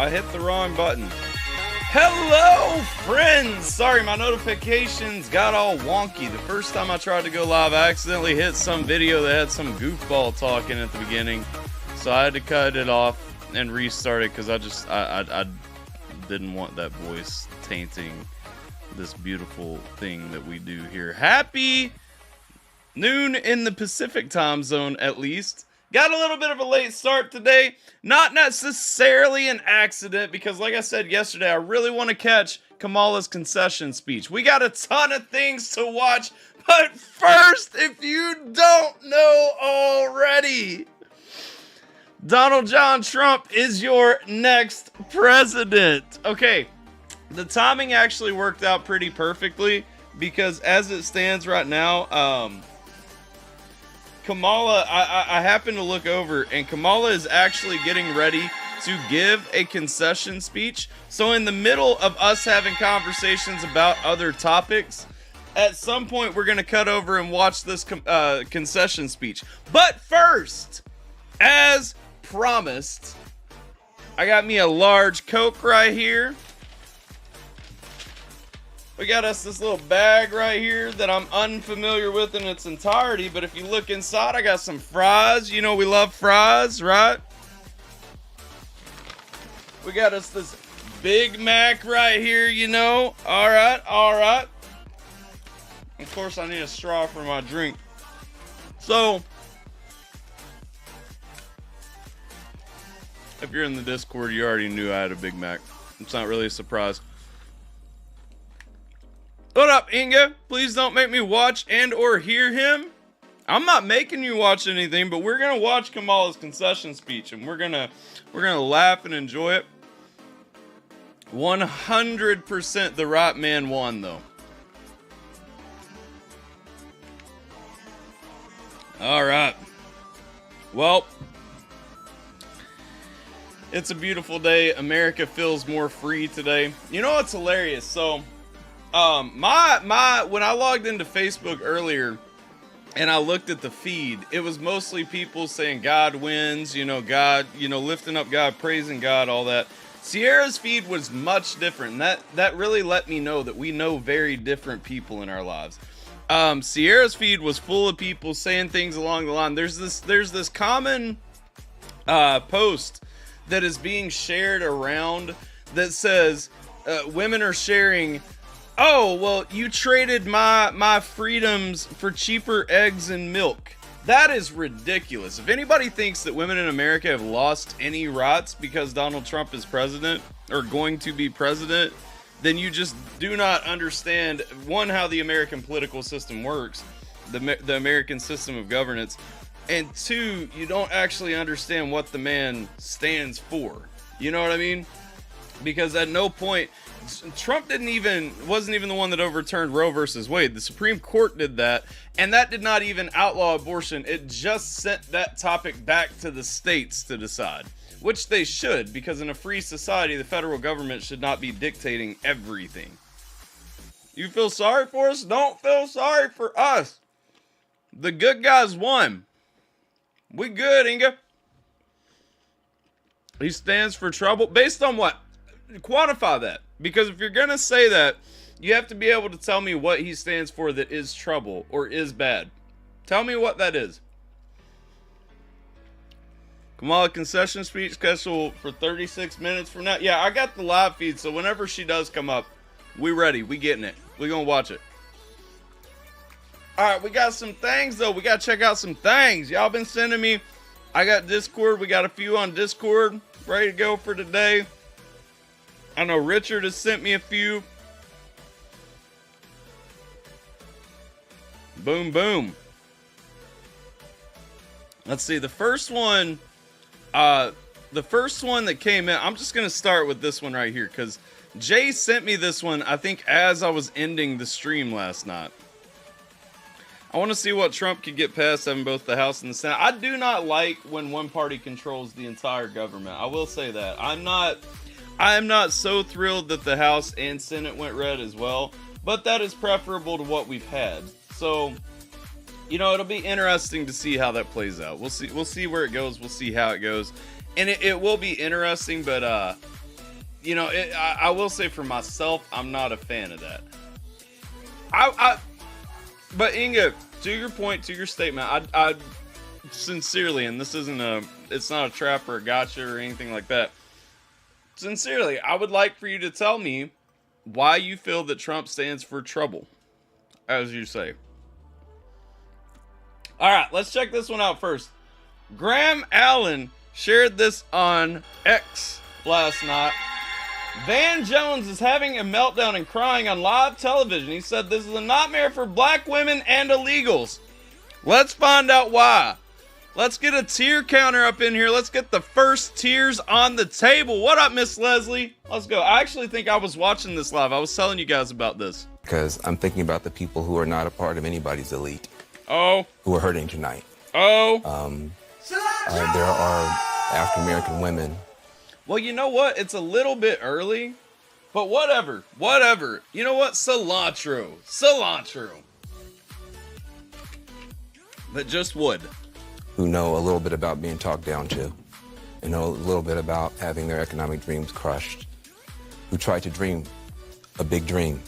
I hit the wrong button. Hello, friends! Sorry, my notifications got all wonky. The first time I tried to go live, I accidentally hit some video that had some goofball talking at the beginning. So I had to cut it off and restart it because I didn't want that voice tainting this beautiful thing that we do here. Happy noon in the Pacific time zone, at least. Got a little bit of a late start today. Not necessarily an accident, because like I said yesterday, I really want to catch Kamala's concession speech. We got a ton of things to watch, but first, if you don't know already, Donald John Trump is your next president. Okay, the timing actually worked out pretty perfectly, because as it stands right now, Kamala, I happen to look over, and Kamala is actually getting ready to give a concession speech. So in the middle of us having conversations about other topics, at some point we're going to cut over and watch this concession speech. But first, as promised, I got me a large Coke right here. We got us this little bag right here that I'm unfamiliar with in its entirety, but if you look inside, I got some fries. You know we love fries, right? We got us this Big Mac right here, you know. All right. Of course, I need a straw for my drink. So, if you're in the Discord, you already knew I had a Big Mac. It's not really a surprise. What up, Inga? Please don't make me watch and or hear him. I'm not making you watch anything, but we're gonna watch Kamala's concession speech, and we're gonna laugh and enjoy it. 100% the right man won, though. All right. Well, it's a beautiful day. America feels more free today. You know what's hilarious? So, when I logged into Facebook earlier and I looked at the feed, it was mostly people saying God wins, God, lifting up God, praising God, all that. Sierra's feed was much different, and that really let me know that we know very different people in our lives. Sierra's feed was full of people saying things along the line. There's this common post that is being shared around that says women are sharing, oh, well, you traded my freedoms for cheaper eggs and milk. That is ridiculous. If anybody thinks that women in America have lost any rights because Donald Trump is president or going to be president, then you just do not understand, one, how the American political system works, the American system of governance, and two, you don't actually understand what the man stands for. You know what I mean? Because at no point, Trump wasn't even the one that overturned Roe versus Wade. The Supreme Court did that, and that did not even outlaw abortion. It just sent that topic back to the states to decide, which they should, because in a free society, the federal government should not be dictating everything. You feel sorry for us? Don't feel sorry for us. The good guys won. We good, Inga. He stands for trouble. Based on what? Quantify that. Because if you're going to say that, you have to be able to tell me what he stands for that is trouble or is bad. Tell me what that is. Kamala concession speech scheduled for 36 minutes from now. Yeah, I got the live feed, so whenever she does come up, we ready. We getting it. We gonna watch it. All right, we got some things, though. We got to check out some things. Y'all been sending me. I got Discord. We got a few on Discord ready to go for today. I know Richard has sent me a few. Boom, boom. Let's see. The first one that came in, I'm just going to start with this one right here because Jay sent me this one, I think, as I was ending the stream last night. I want to see what Trump could get past having both the House and the Senate. I do not like when one party controls the entire government. I will say that. I am not so thrilled that the House and Senate went red as well, but that is preferable to what we've had. So, it'll be interesting to see how that plays out. We'll see where it goes. We'll see how it goes. And it will be interesting, but you know, I will say for myself, I'm not a fan of that. But Inga, to your point, to your statement, I sincerely, and this isn't it's not a trap or a gotcha or anything like that. Sincerely, I would like for you to tell me why you feel that Trump stands for trouble, as you say. All right, let's check this one out first. Graham Allen shared this on X last night. Van Jones is having a meltdown and crying on live television. He said this is a nightmare for black women and illegals. Let's find out why. Let's get a tier counter up in here. Let's get the first tiers on the table. What up, Miss Leslie? Let's go. I actually think I was watching this live. I was telling you guys about this. Because I'm thinking about the people who are not a part of anybody's elite. Oh. Who are hurting tonight. Oh. There are African-American women. Well, you know what? It's a little bit early, but whatever. Whatever. You know what? Cilantro. Cilantro. But just wood. Who know a little bit about being talked down to. And know a little bit about having their economic dreams crushed. Who tried to dream a big dream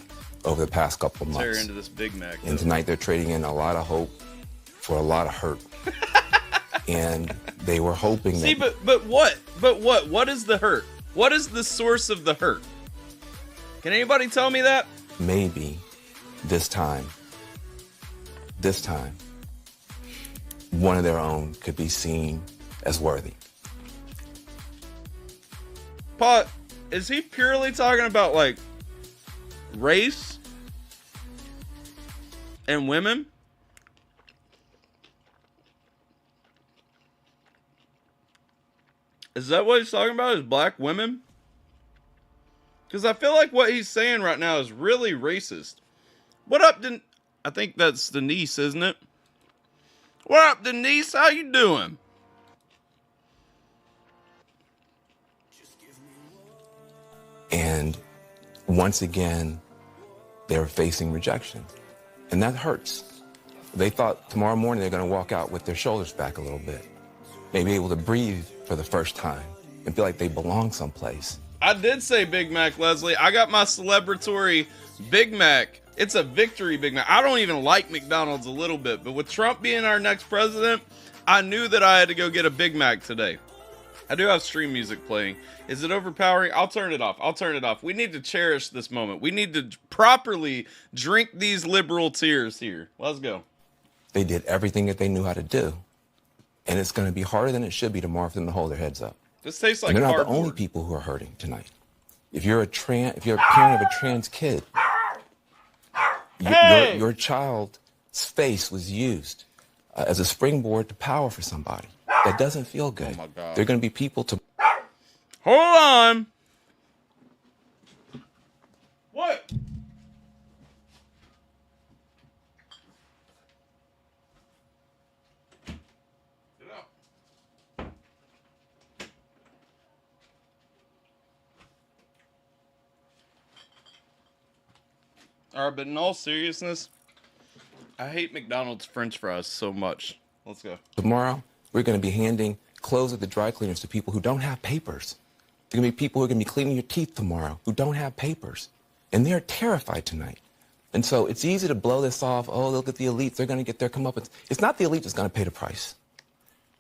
over the past couple of months. Tear into this Big Mac. And tonight they're trading in a lot of hope for a lot of hurt. And they were hoping that... See, but what? But what? What is the hurt? What is the source of the hurt? Can anybody tell me that? Maybe this time, one of their own could be seen as worthy. Pot, is he purely talking about, like, race and women? Is that what he's talking about, is black women? Because I feel like what he's saying right now is really racist. What up, I think that's Denise, isn't it? What up, Denise? How you doing? And once again, they're facing rejection. And that hurts. They thought tomorrow morning they're going to walk out with their shoulders back a little bit. Maybe able to breathe for the first time and feel like they belong someplace. I did say Big Mac, Leslie. I got my celebratory Big Mac. It's a victory Big Mac. I don't even like McDonald's a little bit, but with Trump being our next president, I knew that I had to go get a Big Mac today. I do have stream music playing. Is it overpowering? I'll turn it off. I'll turn it off. We need to cherish this moment. We need to properly drink these liberal tears here. Let's go. They did everything that they knew how to do. And it's going to be harder than it should be tomorrow for them to hold their heads up. This tastes like and they're not cardboard. the only people who are hurting tonight. If you're a parent of a trans kid, your child's face was used as a springboard to power for somebody. That doesn't feel good. Oh my God. There are going to be people to... Hold on. What? Get out. All right, but in all seriousness, I hate McDonald's French fries so much. Let's go. Tomorrow, we're going to be handing clothes at the dry cleaners to people who don't have papers. There are going to be people who are going to be cleaning your teeth tomorrow who don't have papers. And they're terrified tonight. And so it's easy to blow this off. Oh, look at the elites. They're going to get their comeuppance. It's not the elite that's going to pay the price.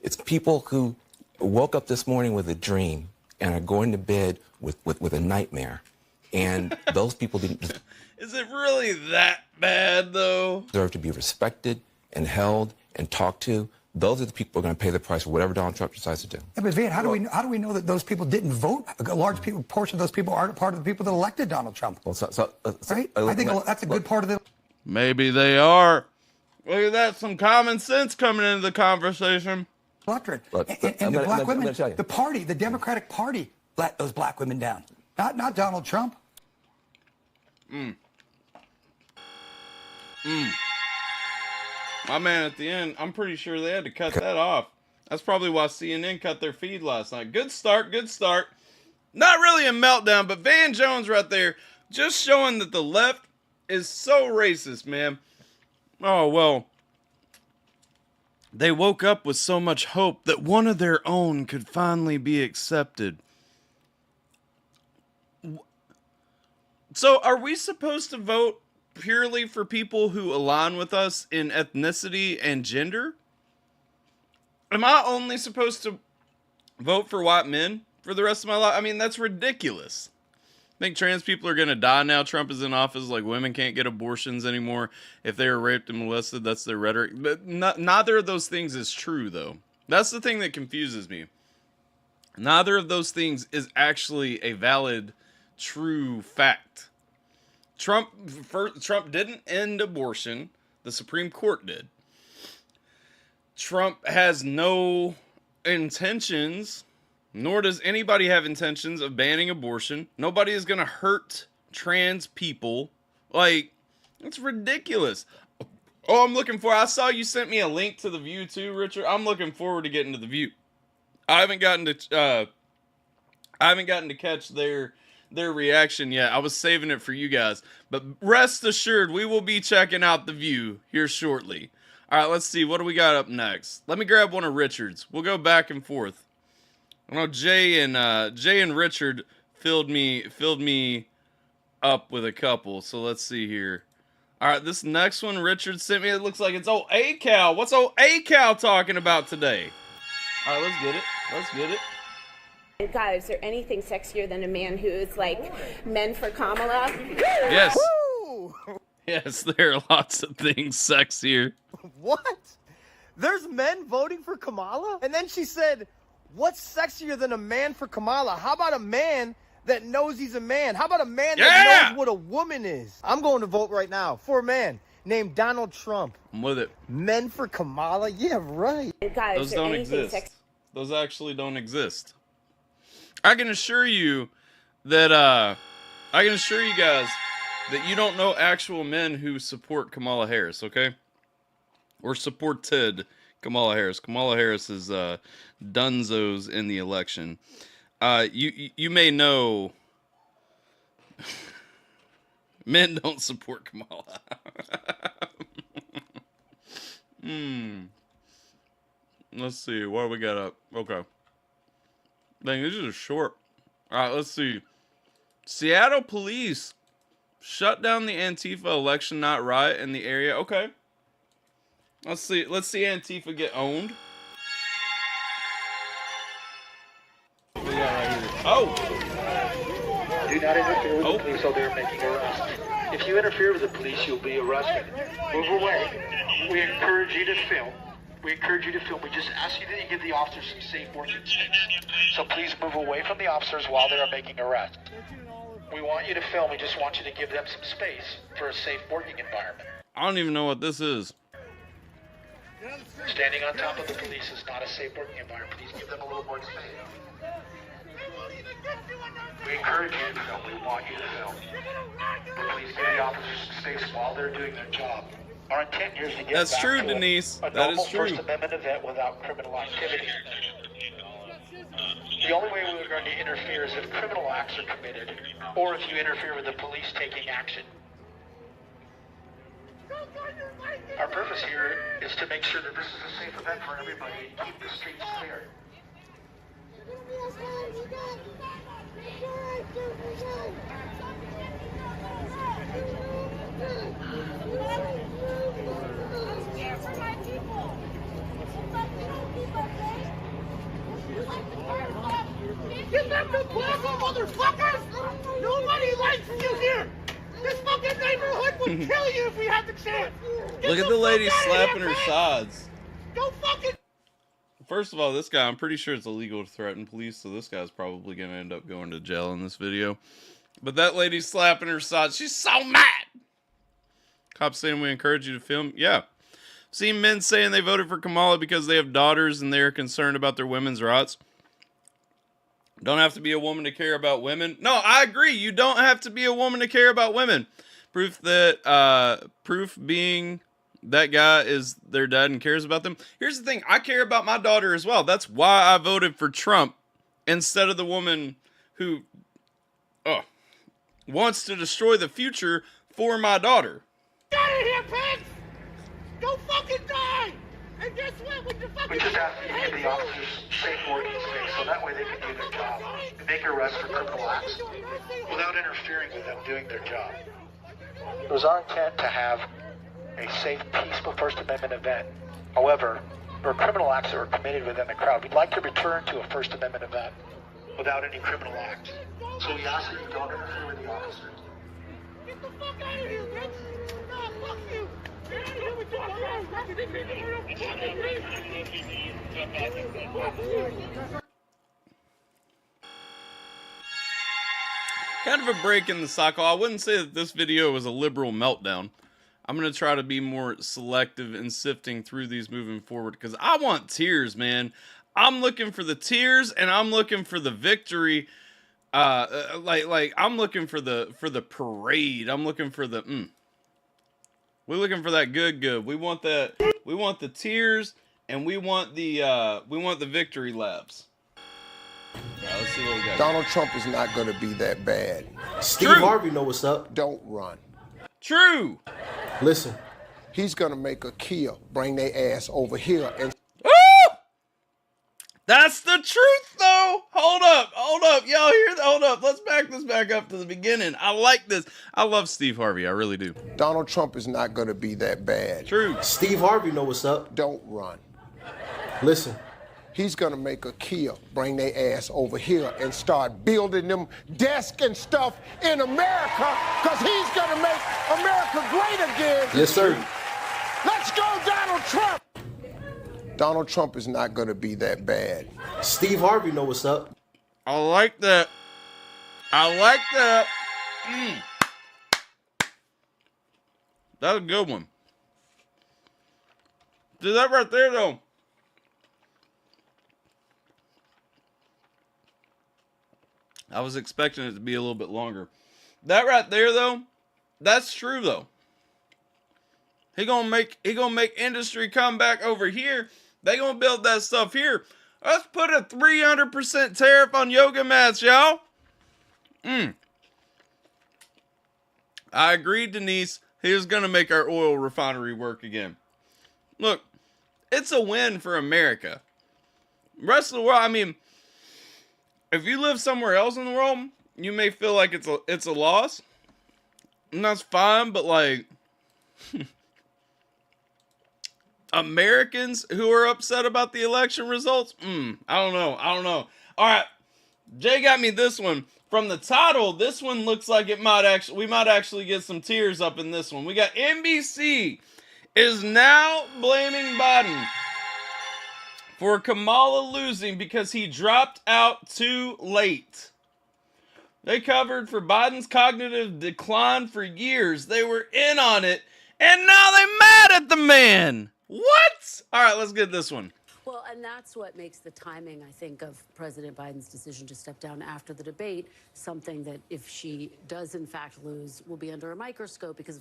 It's people who woke up this morning with a dream and are going to bed with a nightmare. And those people didn't... Is it really that bad, though? Deserve to be respected and held and talked to. Those are the people who are going to pay the price for whatever Donald Trump decides to do. Yeah, but Van, how do we know that those people didn't vote? A large portion of those people aren't part of the people that elected Donald Trump. Well, right? I think that's a good part of the... Maybe they are. Look at that, some common sense coming into the conversation. Electorate. And the black women, the party, the Democratic Party let those black women down. Not Donald Trump. My man, at the end, I'm pretty sure they had to cut that off. That's probably why CNN cut their feed last night. Good start, good start. Not really a meltdown, but Van Jones right there, just showing that the left is so racist, man. Oh, well, they woke up with so much hope that one of their own could finally be accepted. So are we supposed to vote purely for people who align with us in ethnicity and gender? Am I only supposed to vote for white men for the rest of my life? I mean, that's ridiculous. I think trans people are going to die now Trump is in office. Like, women can't get abortions anymore. If they were raped and molested, that's their rhetoric. But neither of those things is true, though. That's the thing that confuses me. Neither of those things is actually a valid, true fact. Trump didn't end abortion. The Supreme Court did. Trump has no intentions, nor does anybody have intentions of banning abortion. Nobody is going to hurt trans people. Like, it's ridiculous. Oh, I saw you sent me a link to The View too, Richard. I'm looking forward to getting to The View. I haven't gotten to catch their reaction yet. I was saving it for you guys. But rest assured, we will be checking out The View here shortly. All right, let's see. What do we got up next? Let me grab one of Richard's. We'll go back and forth. I know Jay and Richard filled me up with a couple. So let's see here. All right, this next one Richard sent me. It looks like it's old A-Cal. What's old A-Cal talking about today? All right, let's get it. God, is there anything sexier than a man who is like men for Kamala? Yes. Yes, there are lots of things sexier. What? There's men voting for Kamala? And then she said, what's sexier than a man for Kamala? How about a man that knows he's a man? How about a man that knows what a woman is? I'm going to vote right now for a man named Donald Trump. I'm with it. Men for Kamala? Yeah, right. God, those don't exist. Those actually don't exist. I can assure you that guys that you don't know actual men who support Kamala Harris, okay? Or supported Kamala Harris. Kamala Harris is dunzos in the election. You may know men don't support Kamala. Let's see. What do we got up? Okay. Dang, this is short. All right, let's see. Seattle police shut down the Antifa election not riot in the area. Okay. Let's see Antifa get owned. What do we got right here? Oh! Do not interfere with the police while they're making arrests. If you interfere with the police, you'll be arrested. Move away. We encourage you to film. We just ask you that you give the officers some safe working space. So please move away from the officers while they are making arrests. We want you to film. We just want you to give them some space for a safe working environment. I don't even know what this is. Standing on top of the police is not a safe working environment. Please give them a little more space. We encourage you to film. We want you to film. But please give the officers some space while they're doing their job. Our intent here is to get That's back true, to Denise. a That normal is true. First Amendment event without criminal activity. The only way we're going to interfere is if criminal acts are committed, or if you interfere with the police taking action. Our purpose here is to make sure that this is a safe event for everybody and keep the streets clear. Get back to Plaza, motherfuckers! Nobody likes you here! This fucking neighborhood would kill you if we had the chance! Look at the lady slapping her sides. Don't fucking... First of all, this guy, I'm pretty sure it's illegal to threaten police, so this guy's probably going to end up going to jail in this video. But that lady's slapping her sides. She's so mad! Cops saying we encourage you to film. Yeah. Seen men saying they voted for Kamala because they have daughters and they're concerned about their women's rights. Don't have to be a woman to care about women. No, I agree. You don't have to be a woman to care about women. Proof being that guy is their dad and cares about them. Here's the thing. I care about my daughter as well. That's why I voted for Trump instead of the woman who wants to destroy the future for my daughter. Get out of here, pigs! Don't fucking die! And guess what? When you fucking We just ask that you give the officers safe working space so that way they can do their job and make arrests for criminal acts without interfering with them doing their job. It was our intent to have a safe, peaceful First Amendment event. However, there are criminal acts that were committed within the crowd. We'd like to return to a First Amendment event without any criminal acts. So we ask that you don't interfere with the officers. Get the fuck out of here, bitch! Nah, fuck you! Get out of here with your Kind of a break in the cycle. I wouldn't say that this video was a liberal meltdown. I'm going to try to be more selective in sifting through these moving forward because I want tears, man. I'm looking for the tears and I'm looking for the victory. I'm looking for the parade. I'm looking for the We're looking for that good. We want that. We want the tears and we want the victory laps. Yeah, let's see what we got. Donald Trump is not going to be that bad. Steve Harvey know what's up. Don't run. True. Listen. He's going to make a kill, bring their ass over here. And that's the truth, though. Hold up. Y'all hear that? Hold up. Let's back this back up to the beginning. I like this. I love Steve Harvey. I really do. Donald Trump is not going to be that bad. True. Steve Harvey know what's up. Don't run. Listen. He's going to make a kill, bring their ass over here and start building them desks and stuff in America because he's going to make America great again. Yes, sir. Let's go, Donald Trump. Donald Trump is not going to be that bad. Steve Harvey know what's up. I like that. That's a good one. Dude, that right there, though. I was expecting it to be a little bit longer. That right there, though, that's true, though. He gonna make industry come back over here. They gonna build that stuff here. Let's put a 300% tariff on yoga mats, y'all. I agreed, Denise. He was gonna make our oil refinery work again. Look, it's a win for America. The rest of the world, I mean, if you live somewhere else in the world, you may feel like it's a loss. And that's fine, but like Americans who are upset about the election results, I don't know. All right. Jay got me this one. From the title, this one looks like we might actually get some tears up in this one. We got NBC is now blaming Biden for Kamala losing because he dropped out too late. They covered for Biden's cognitive decline for years. They were in on it, and now they're mad at the man. What? All right, let's get this one. Well, and that's what makes the timing, I think, of President Biden's decision to step down after the debate something that, if she does in fact lose, will be under a microscope because...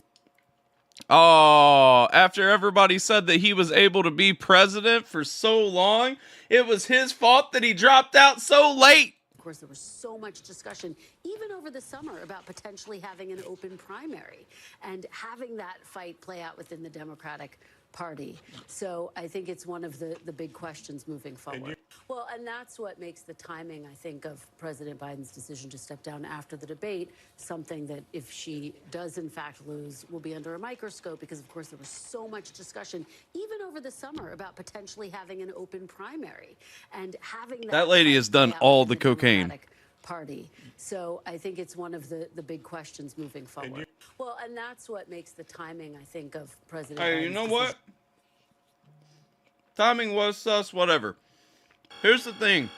Oh, after everybody said that he was able to be president for so long, it was his fault that he dropped out so late. Of course, there was so much discussion, even over the summer, about potentially having an open primary and having that fight play out within the Democratic Party. So I think it's one of the big questions moving forward. Well, and that's what makes the timing, I think, of President Biden's decision to step down after the debate something that, if she does in fact lose, will be under a microscope because, of course, there was so much discussion, even over the summer, about potentially having an open primary and having that lady has done all the cocaine. Party. So I think it's one of the big questions moving forward. Well, and that's what makes the timing, I think, of President Biden's you know decision. what? Timing was sus, whatever. Here's the thing.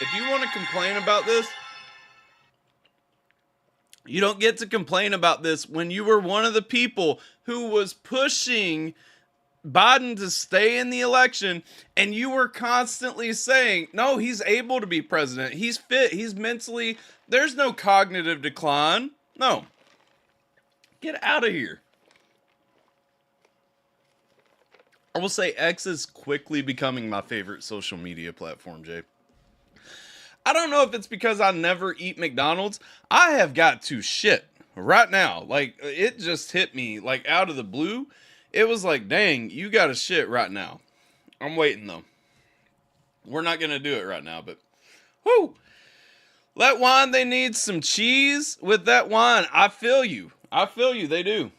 If you want to complain about this, you don't get to complain about this when you were one of the people who was pushing Biden to stay in the election, and you were constantly saying, no, he's able to be president. He's fit. He's mentally, there's no cognitive decline. No. Get out of here. I will say X is quickly becoming my favorite social media platform, Jay. I don't know if it's because I never eat McDonald's. I have got to shit right now. Like, it just hit me like out of the blue. It was like, dang, you got to shit right now. I'm waiting, though. We're not going to do it right now, but... Whoo! That wine, they need some cheese with that wine. I feel you. I feel you. They do.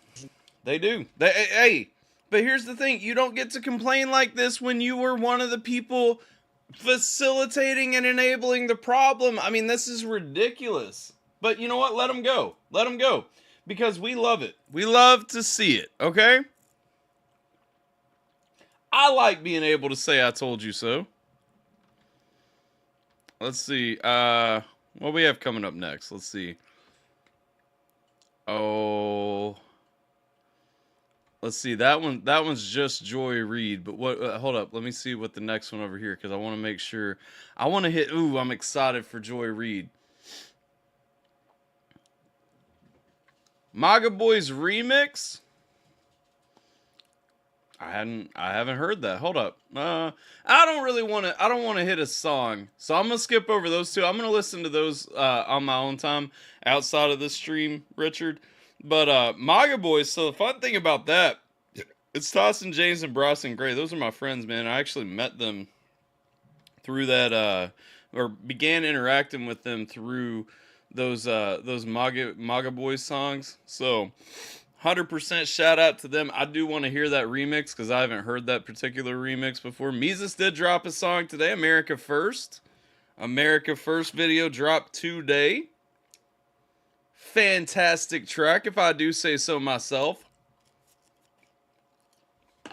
They do. Hey, but here's the thing. You don't get to complain like this when you were one of the people facilitating and enabling the problem. I mean, this is ridiculous. But you know what? Let them go. Let them go. Because we love it. We love to see it. Okay? I like being able to say I told you so. Let's see. What we have coming up next? Let's see. Oh, let's see. That one's just Joy Reid. But what? Hold up. Let me see what the next one over here, because I want to make sure. I want to hit. Ooh, I'm excited for Joy Reid. MAGA Boys remix. I haven't heard that. Hold up. I don't want to hit a song. So I'm going to skip over those two. I'm going to listen to those on my own time outside of this stream, Richard. But MAGA Boys, so the fun thing about that, it's Tyson James and Bryson Gray. Those are my friends, man. I actually met them through that or began interacting with them through those MAGA Boys songs. So 100% shout out to them. I do want to hear that remix because I haven't heard that particular remix before. Mises did drop a song today, America First. America First video dropped today. Fantastic track, if I do say so myself.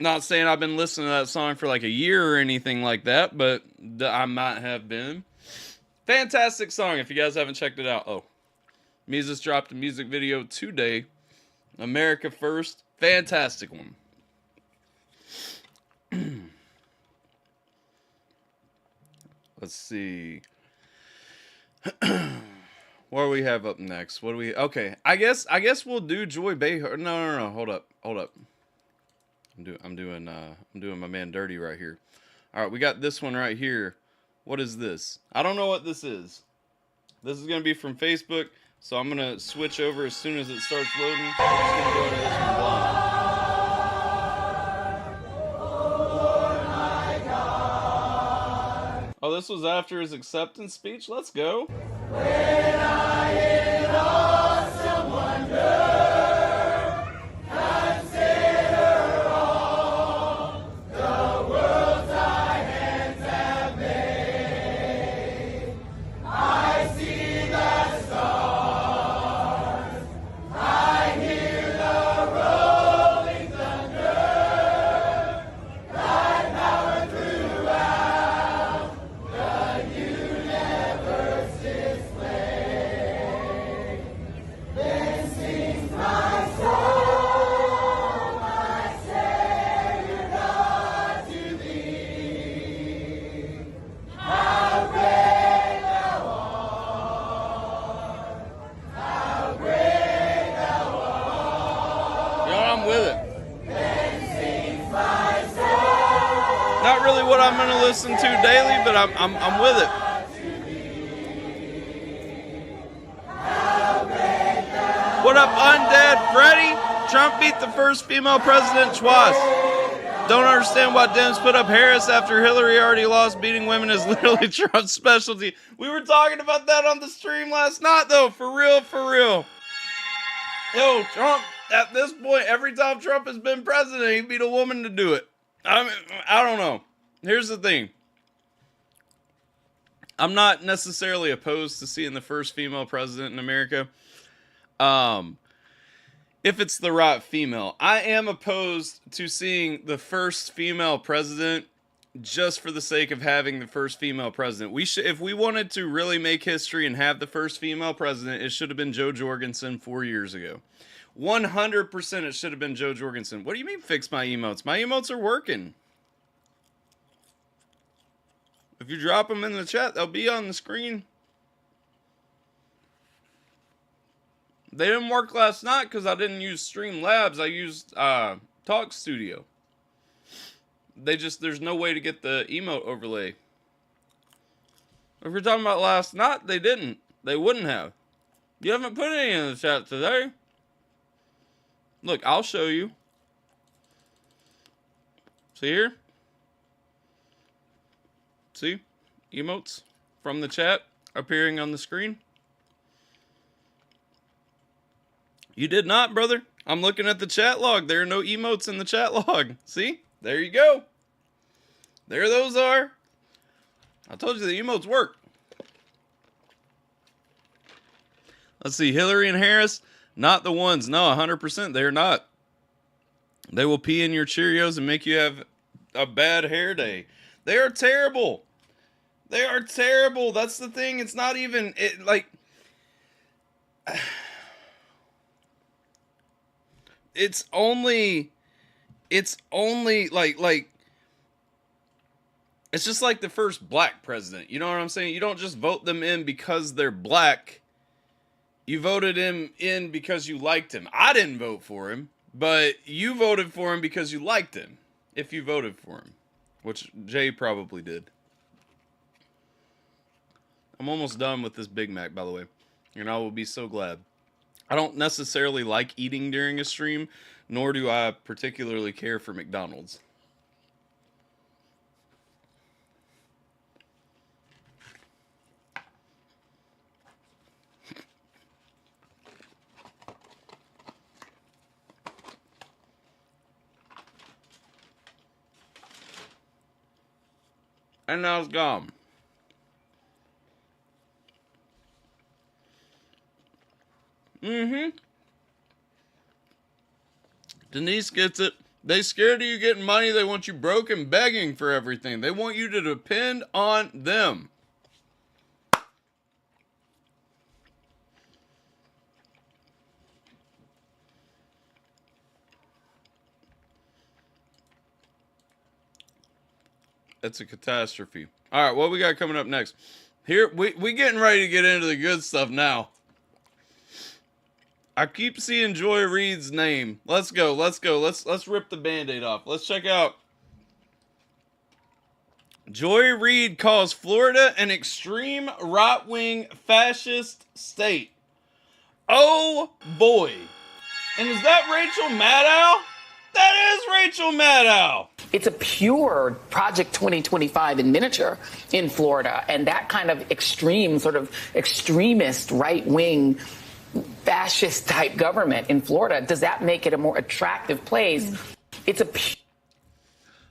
Not saying I've been listening to that song for like a year or anything like that, but I might have been. Fantastic song if you guys haven't checked it out. Oh, Mises dropped a music video today. America First. Fantastic one. Let's see. What do we have up next? What do we... Okay, I guess we'll do Joy Behar. No. Hold up. I'm doing my man dirty right here. All right, we got this one right here. What is this? I don't know what this is. This is going to be from Facebook. So I'm going to switch over as soon as it starts loading. I'm just going to go into this one blind. Oh, this was after his acceptance speech? Let's go. When I in awesome wonder consider all the worlds thy hands have made, I see the stars, I hear the rolling thunder, thy power throughout the universe display. Then sings my soul, my Savior God, to thee. How great thou art, how great thou art. You know, I'm with it. Then sings my soul. Not really what I'm going to listen to daily, but I'm with it. What up, Undead Freddy? Trump beat the first female president twice. Don't understand why Dems put up Harris after Hillary already lost. Beating women is literally Trump's specialty. We were talking about that on the stream last night, though. For real, for real. Yo, Trump, at this point, every time Trump has been president, he beat a woman to do it. I mean, I don't know. Here's the thing. I'm not necessarily opposed to seeing the first female president in America. If it's the right female. I am opposed to seeing the first female president just for the sake of having the first female president. If we wanted to really make history and have the first female president, it should have been Jo Jorgensen 4 years ago. 100% it should have been Jo Jorgensen. What do you mean fix my emotes? My emotes are working. If you drop them in the chat, they'll be on the screen. They didn't work last night because I didn't use Streamlabs. I used Talk Studio. There's no way to get the emote overlay. If you're talking about last night, they didn't. They wouldn't have. You haven't put any in the chat today. Look, I'll show you. See here? See? Emotes from the chat appearing on the screen. You did not, brother. I'm looking at the chat log. There are no emotes in the chat log. See? There you go. There those are. I told you the emotes work. Let's see. Hillary and Harris, not the ones. No, 100%. They're not. They will pee in your Cheerios and make you have a bad hair day. They are terrible. They are terrible. That's the thing. It's not even it's only like it's just like the first black president. You know what I'm saying? You don't just vote them in because they're black. You voted him in because you liked him. I didn't vote for him, but you voted for him because you liked him. If you voted for him, which Jay probably did. I'm almost done with this Big Mac, by the way, and I will be so glad. I don't necessarily like eating during a stream, nor do I particularly care for McDonald's. And now it's gone. Denise gets it. They scared of you getting money. They want you broke and begging for everything. They want you to depend on them. It's a catastrophe. All right, what we got coming up next? Here, we getting ready to get into the good stuff now. I keep seeing Joy Reid's name. Let's go. Let's rip the Band-Aid off. Let's check out. Joy Reid calls Florida an extreme right-wing fascist state. Oh boy. And is that Rachel Maddow? That is Rachel Maddow. It's a pure Project 2025 in miniature in Florida. And that kind of extreme, sort of extremist right-wing fascist type government in Florida, does that make it a more attractive place? It's a...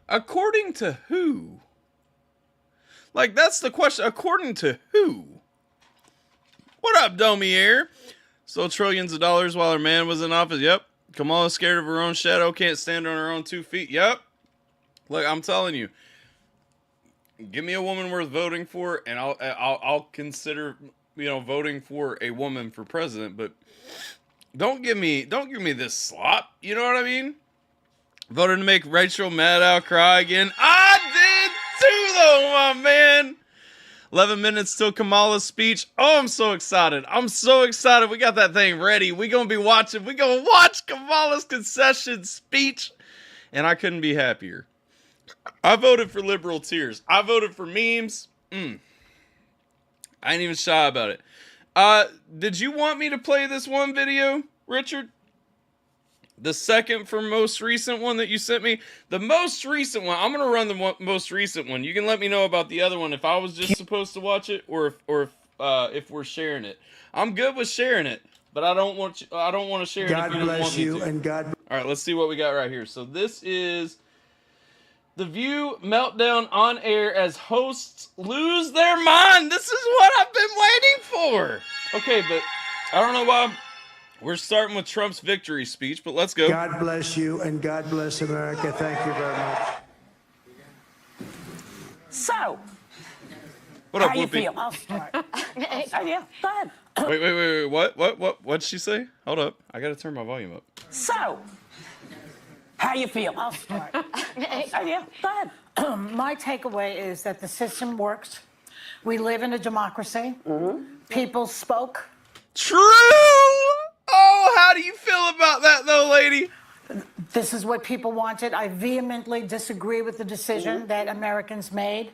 According to who? Like, that's the question. According to who? What up, Domier? Stole trillions of dollars while her man was in office. Yep. Kamala's scared of her own shadow, can't stand on her own 2 feet. Yep. Look, I'm telling you. Give me a woman worth voting for, and I'll consider, voting for a woman for president, but don't give me this slop. You know what I mean? Voted to make Rachel Maddow cry again. I did too, though, my man. 11 minutes till Kamala's speech. Oh, I'm so excited. I'm so excited. We got that thing ready. We're going to be watching. We're going to watch Kamala's concession speech, and I couldn't be happier. I voted for liberal tears. I voted for memes. I ain't even shy about it. Did you want me to play this one video, Richard? The second from most recent one that you sent me? The most recent one. I'm going to run the most recent one. You can let me know about the other one if I was just supposed to watch it or if we're sharing it. I'm good with sharing it, but I don't want to share it if you don't want me to. And God. All right, let's see what we got right here. So this is The View meltdown on air as hosts lose their mind. This is what I've been waiting for. Okay, but I don't know why we're starting with Trump's victory speech, but let's go. God bless you and God bless America. Thank you very much. So, what up, how you Whoopi? feel? I'll start. Yeah, go ahead. Wait. What'd she say? Hold up. I got to turn my volume up. So, how you feel? I'll start. Yeah, go ahead. My takeaway is that the system works. We live in a democracy. People spoke. True! Oh, how do you feel about that, though, lady? This is what people wanted. I vehemently disagree with the decision that Americans made.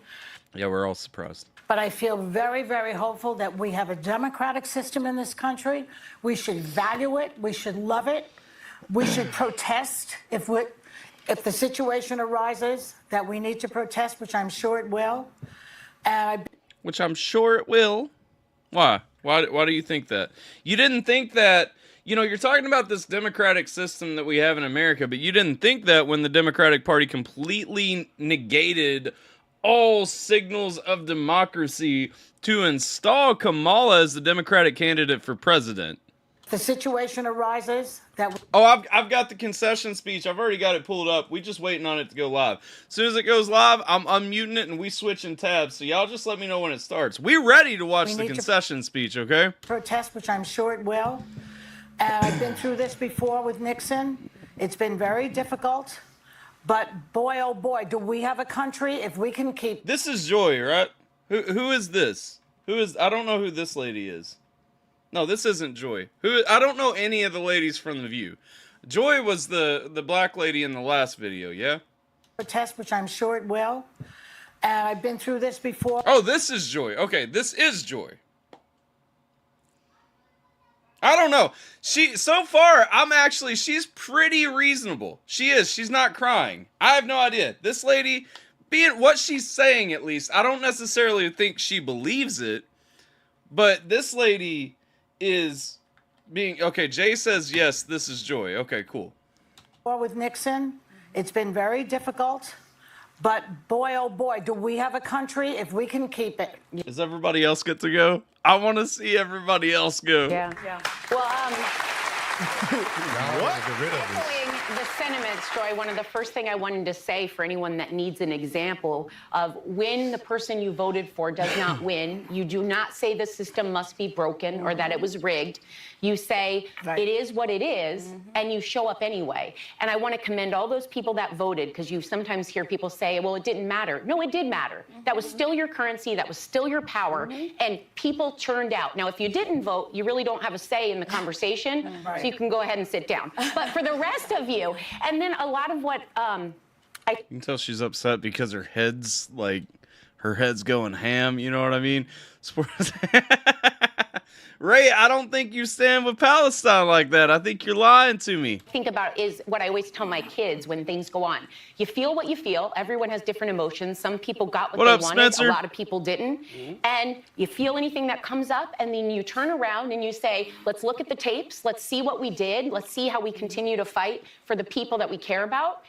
Yeah, we're all surprised. But I feel very, very hopeful that we have a democratic system in this country. We should value it. We should love it. We should protest if the situation arises that we need to protest, which I'm sure it will. Which I'm sure it will. Why? Why do you think that? You didn't think that, you know, you're talking about this democratic system that we have in America, but you didn't think that when the Democratic Party completely negated all signals of democracy to install Kamala as the Democratic candidate for president. The situation arises that... Oh, I've got the concession speech. I've already got it pulled up. We just waiting on it to go live. As soon as it goes live, I'm unmuting it and we switching tabs. So y'all just let me know when it starts. We're ready to watch the concession speech, okay? Protest, which I'm sure it will. I've been through this before with Nixon. It's been very difficult. But boy, oh boy, do we have a country if we can keep... This is Joy, right? Who is this? I don't know who this lady is. No, this isn't Joy. I don't know any of the ladies from The View. Joy was the black lady in the last video, yeah? Protest, which I'm sure it will. I've been through this before. Oh, this is Joy. Okay, this is Joy. I don't know. So far, she's pretty reasonable. She is. She's not crying. I have no idea. This lady, being what she's saying at least, I don't necessarily think she believes it, but this lady is being, okay, Jay says, yes, this is Joy. Okay, cool. Well, with Nixon, it's been very difficult, but boy, oh boy, do we have a country if we can keep it. Does everybody else get to go? I want to see everybody else go. Yeah. Well, What? echoing the sentiments, Joy, one of the first thing I wanted to say for anyone that needs an example of when the person you voted for does not win, you do not say the system must be broken or that it was rigged. You say it is what it is, and you show up anyway. And I want to commend all those people that voted, because you sometimes hear people say, well, it didn't matter. No, it did matter. That was still your currency. That was still your power. And people turned out. Now, if you didn't vote, you really don't have a say in the conversation, so you can go ahead and sit down. But for the rest of you, and then a lot of what you can tell she's upset because her head's going ham, you know what I mean? Ray, I don't think you stand with Palestine like that. I think you're lying to me. Think about is what I always tell my kids when things go on. You feel what you feel. Everyone has different emotions. Some people got what they wanted. Spencer? A lot of people didn't. And you feel anything that comes up, and then you turn around and you say, let's look at the tapes. Let's see what we did. Let's see how we continue to fight for the people that we care about.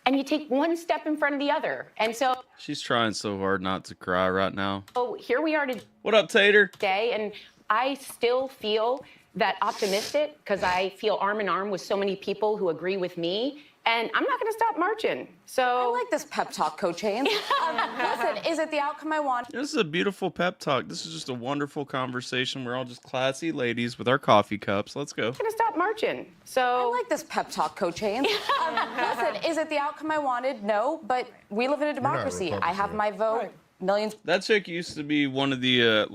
And you take one step in front of the other. And so she's trying so hard not to cry right now. Oh, here we are today. What up, Tater? And I still feel that optimistic because I feel arm in arm with so many people who agree with me. And I'm not going to stop marching. So I like this pep talk, Coach Haynes. Listen, is it the outcome I want? This is a beautiful pep talk. This is just a wonderful conversation. We're all just classy ladies with our coffee cups. Let's go. I'm going to stop marching. So I like this pep talk, Coach Haynes. Listen, is it the outcome I wanted? No, but we live in a democracy. I have my vote. Right. Millions. That chick used to be one of the,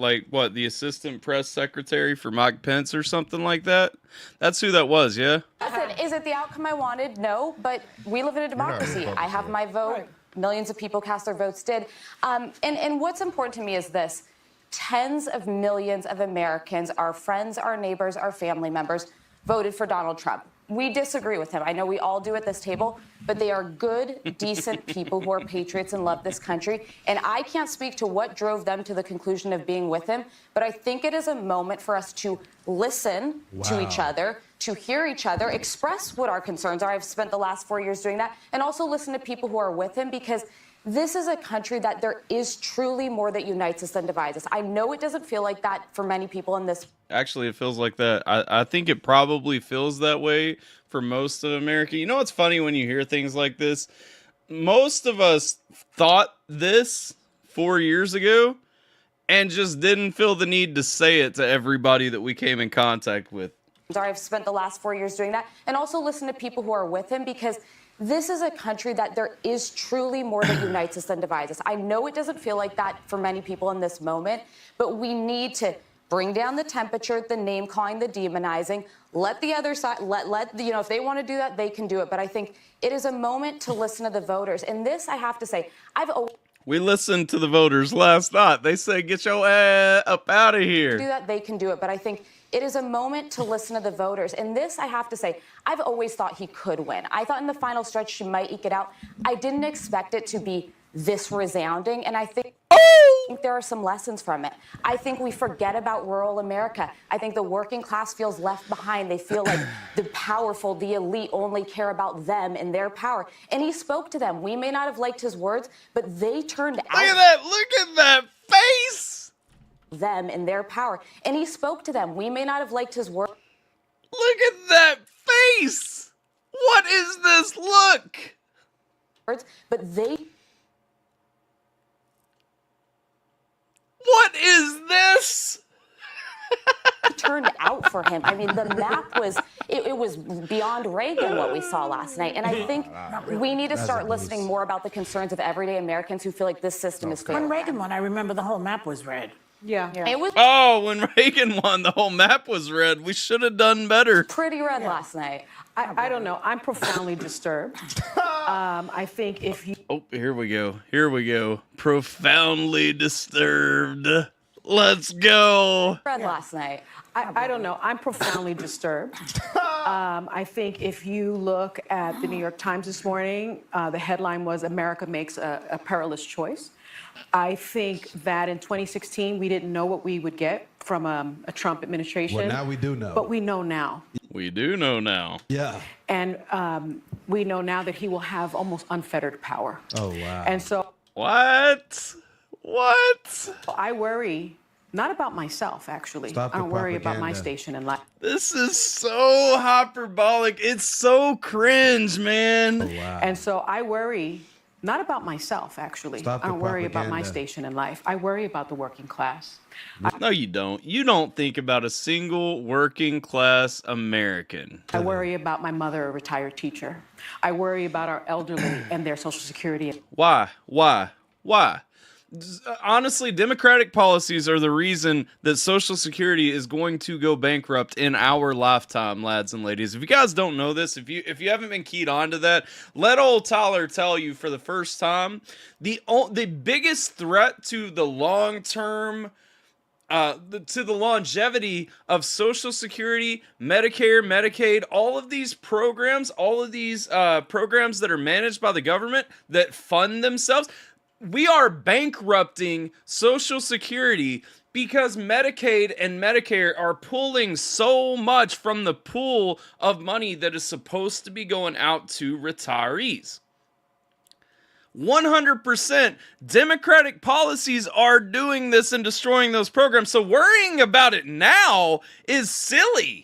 the assistant press secretary for Mike Pence or something like that. That's who that was, yeah? Listen, is it the outcome I wanted? No, but we live in a democracy. I have my vote. Right. Millions of people cast their votes did. And what's important to me is this. Tens of millions of Americans, our friends, our neighbors, our family members, voted for Donald Trump. We disagree with him. I know we all do at this table, but they are good, decent people who are patriots and love this country. And I can't speak to what drove them to the conclusion of being with him, but I think it is a moment for us to listen to each other, to hear each other, express what our concerns are. I've spent the last 4 years doing that, and also listen to people who are with him, because this is a country that there is truly more that unites us than divides us. I know it doesn't feel like that for many people in this. Actually, it feels like that. I think it probably feels that way for most of America. You know what's funny when you hear things like this? Most of us thought this 4 years ago and just didn't feel the need to say it to everybody that we came in contact with. I've spent the last 4 years doing that, and also listen to people who are with him, because this is a country that there is truly more that unites us than divides us. I know it doesn't feel like that for many people in this moment, but we need to bring down the temperature, the name calling, the demonizing. Let the other side, if they want to do that, they can do it. But I think it is a moment to listen to the voters. And this, I have to say, we listened to the voters last night. They say, get your ass up out of here. Do that, they can do it. But I think it is a moment to listen to the voters. And this, I have to say, I've always thought he could win. I thought in the final stretch she might eke it out. I didn't expect it to be this resounding. And I think... Oh! I think there are some lessons from it. I think we forget about rural America. I think the working class feels left behind. They feel like the powerful, the elite only care about them and their power. And he spoke to them. We may not have liked his words, but they turned out. Look at that face. Them and their power. And he spoke to them. We may not have liked his words. Look at that face. What is this look? But they. What is this? Turned out for him. I mean, the map was, it was beyond Reagan what we saw last night. And I think we need to start listening more about the concerns of everyday Americans who feel like this system is failing. When Reagan won, I remember the whole map was red. Yeah. It was when Reagan won, the whole map was red. We should have done better. pretty red last night. I don't know. I'm profoundly disturbed. I think if you... Oh, here we go. Here we go. Profoundly disturbed. Let's go. Red last night. I don't know. I'm profoundly disturbed. I think if you look at the New York Times this morning, the headline was America makes a perilous choice. I think that in 2016, we didn't know what we would get from a Trump administration. Well, now we do know. But we know now. We do know now. Yeah. And we know now that he will have almost unfettered power. Oh, wow. And so... What? I worry... Not about myself, actually. I don't worry about my station in life. This is so hyperbolic. It's so cringe, man. Oh, wow. And so I worry not about myself, actually. I don't worry about my station in life. I worry about the working class. No, you don't. You don't think about a single working class American. I worry about my mother, a retired teacher. I worry about our elderly and their Social Security. Why? Honestly, Democratic policies are the reason that Social Security is going to go bankrupt in our lifetime, lads and ladies. If you guys don't know this, if you haven't been keyed on to that, let old Tyler tell you for the first time, the biggest threat to the long-term, to the longevity of Social Security, Medicare, Medicaid, all of these programs that are managed by the government that fund themselves, we are bankrupting Social Security because Medicaid and Medicare are pulling so much from the pool of money that is supposed to be going out to retirees. 100% Democratic policies are doing this and destroying those programs. So worrying about it now is silly.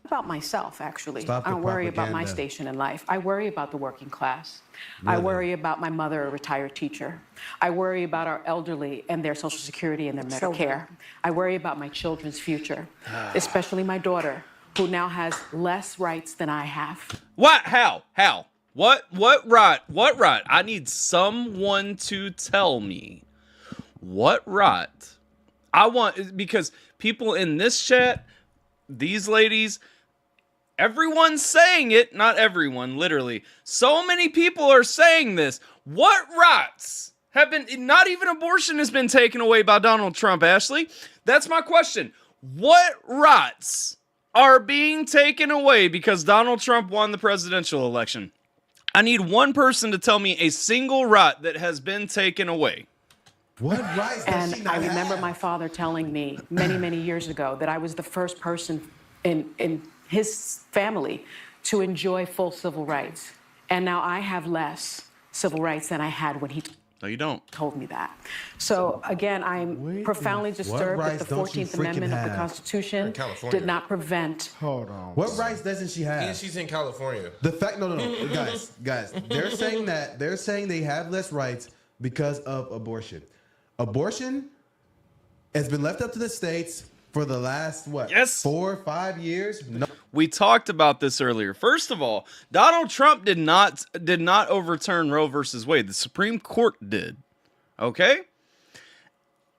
About myself, actually. I don't worry about my station in life. I worry about the working class. Really? I worry about my mother, a retired teacher. I worry about our elderly and their Social Security and their Medicare. I worry about my children's future, especially my daughter, who now has less rights than I have. What? How? What right? I need someone to tell me what right I want, because people in this chat, these ladies, everyone's saying it, not everyone, literally. So many people are saying this. What rights have been, not even abortion has been taken away by Donald Trump, Ashley. That's my question. What rights are being taken away because Donald Trump won the presidential election? I need one person to tell me a single right that has been taken away. What rights does she not I remember have? my father telling me many years ago that I was the first person in his family to enjoy full civil rights. And now I have less civil rights than I had when he No, you don't. told me that. So again, I'm profoundly disturbed that the 14th Amendment of the Constitution did not prevent. Hold on. What rights doesn't she have? And she's in California. The fact, no, guys, they're saying they have less rights because of abortion. Abortion has been left up to the states for the last, 4 or 5 years? No. We talked about this earlier. First of all, Donald Trump did not overturn Roe versus Wade. The Supreme Court did. Okay?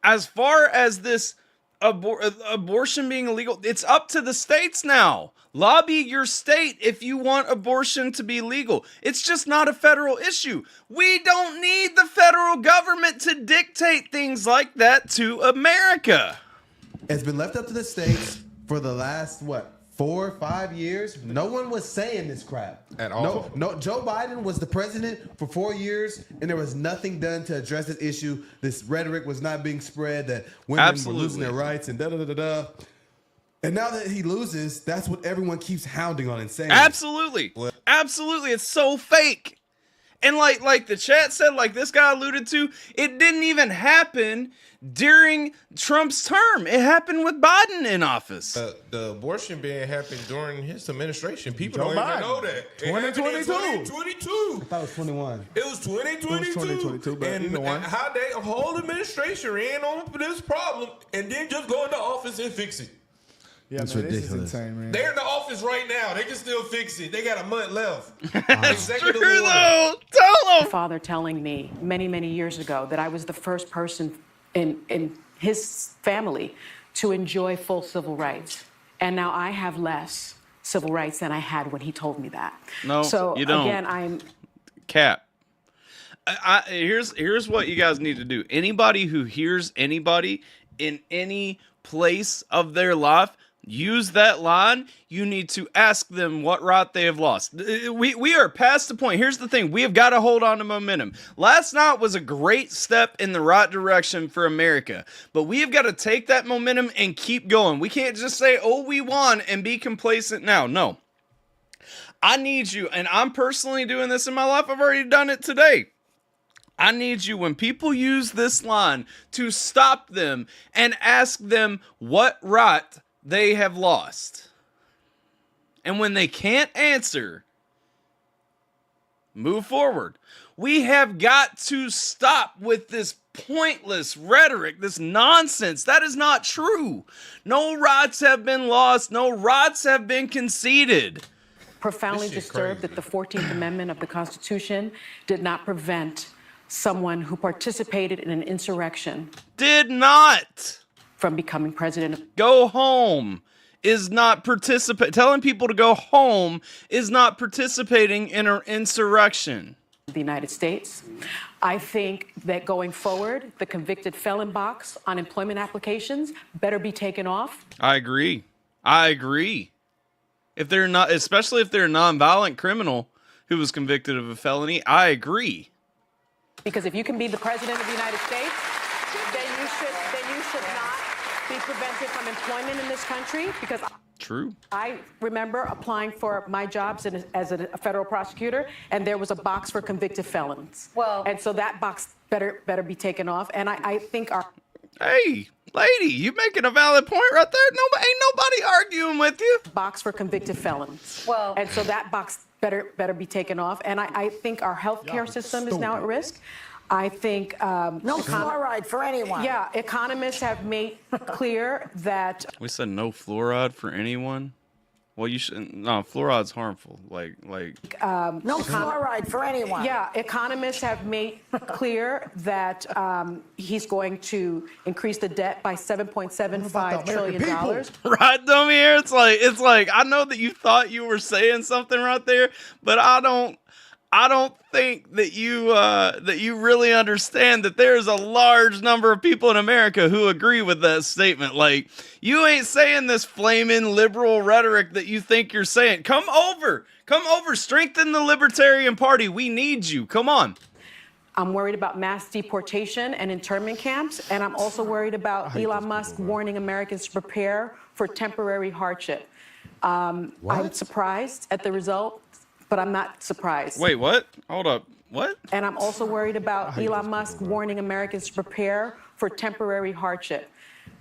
As far as this abortion being illegal, it's up to the states now. Lobby your state if you want abortion to be legal. It's just not a federal issue. We don't need the federal government to dictate things like that to America. It's been left up to the states for the last, 4 or 5 years, no one was saying this crap at all. No, Joe Biden was the president for 4 years, and there was nothing done to address this issue. This rhetoric was not being spread that women were losing their rights and da da da da da. And now that he loses, that's what everyone keeps hounding on and saying. Absolutely, absolutely, it's so fake. And like the chat said, like this guy alluded to, it didn't even happen during Trump's term. It happened with Biden in office. The abortion ban happened during his administration. People Joe don't Biden. even know that. 2022. 2022. I thought it was 21. It was 2022. It was 2022, but and either one. how they a whole administration ran on this problem and then just go into office and fix it. Yeah, that's ridiculous. This is insane, man. They're in the office right now. They can still fix it. They got a month left. True though. Tell them. Father telling me many, many years ago that I was the first person in his family to enjoy full civil rights. And now I have less civil rights than I had when he told me that. No, so you don't. Again, I'm Cap. Here's what you guys need to do. Anybody who hears anybody in any place of their life use that line, you need to ask them what right they have lost. We are past the point. Here's the thing. We have got to hold on to momentum. Last night was a great step in the right direction for America, but we have got to take that momentum and keep going. We can't just say, oh, we won and be complacent now. No. I need you, and I'm personally doing this in my life. I've already done it today. I need you, when people use this line, to stop them and ask them what right they have lost. And when they can't answer, move forward. We have got to stop with this pointless rhetoric, this nonsense. That is not true. No rights have been lost. No rights have been conceded. profoundly disturbed that the 14th Amendment of the Constitution did not prevent someone who participated in an insurrection. Did not. From becoming president. Go home is not participate. Telling people to go home is not participating in an insurrection. The United States. I think that going forward, the convicted felon box on employment applications better be taken off. I agree. If they're not, especially if they're a nonviolent criminal who was convicted of a felony, I agree. Because if you can be the president of the United States, then you should not be prevented from employment in this country. Because true. I remember applying for my jobs as a federal prosecutor, and there was a box for convicted felons. Well, and so that box better be taken off. And I think our hey, lady, you making a valid point right there. Ain't nobody arguing with you. Box for convicted felons. Well, and so that box better be taken off. And I think our healthcare system is now at risk. I think no fluoride for anyone. Yeah, economists have made clear that we said no fluoride for anyone. Well, you should. No, fluoride's harmful. Like no fluoride for anyone. Yeah, economists have made clear that he's going to increase the debt by $7.75 trillion. Right, dummy? Here, it's like I know that you thought you were saying something right there, but I don't think that you really understand that there's a large number of people in America who agree with that statement. Like, you ain't saying this flaming liberal rhetoric that you think you're saying. Come over, strengthen the Libertarian Party. We need you. Come on. I'm worried about mass deportation and internment camps, and I'm also worried about Elon Musk warning Americans to prepare for temporary hardship. I'm surprised at the result, but I'm not surprised. Wait, what? Hold up. What? And I'm also worried about Elon Musk warning Americans to prepare for temporary hardship.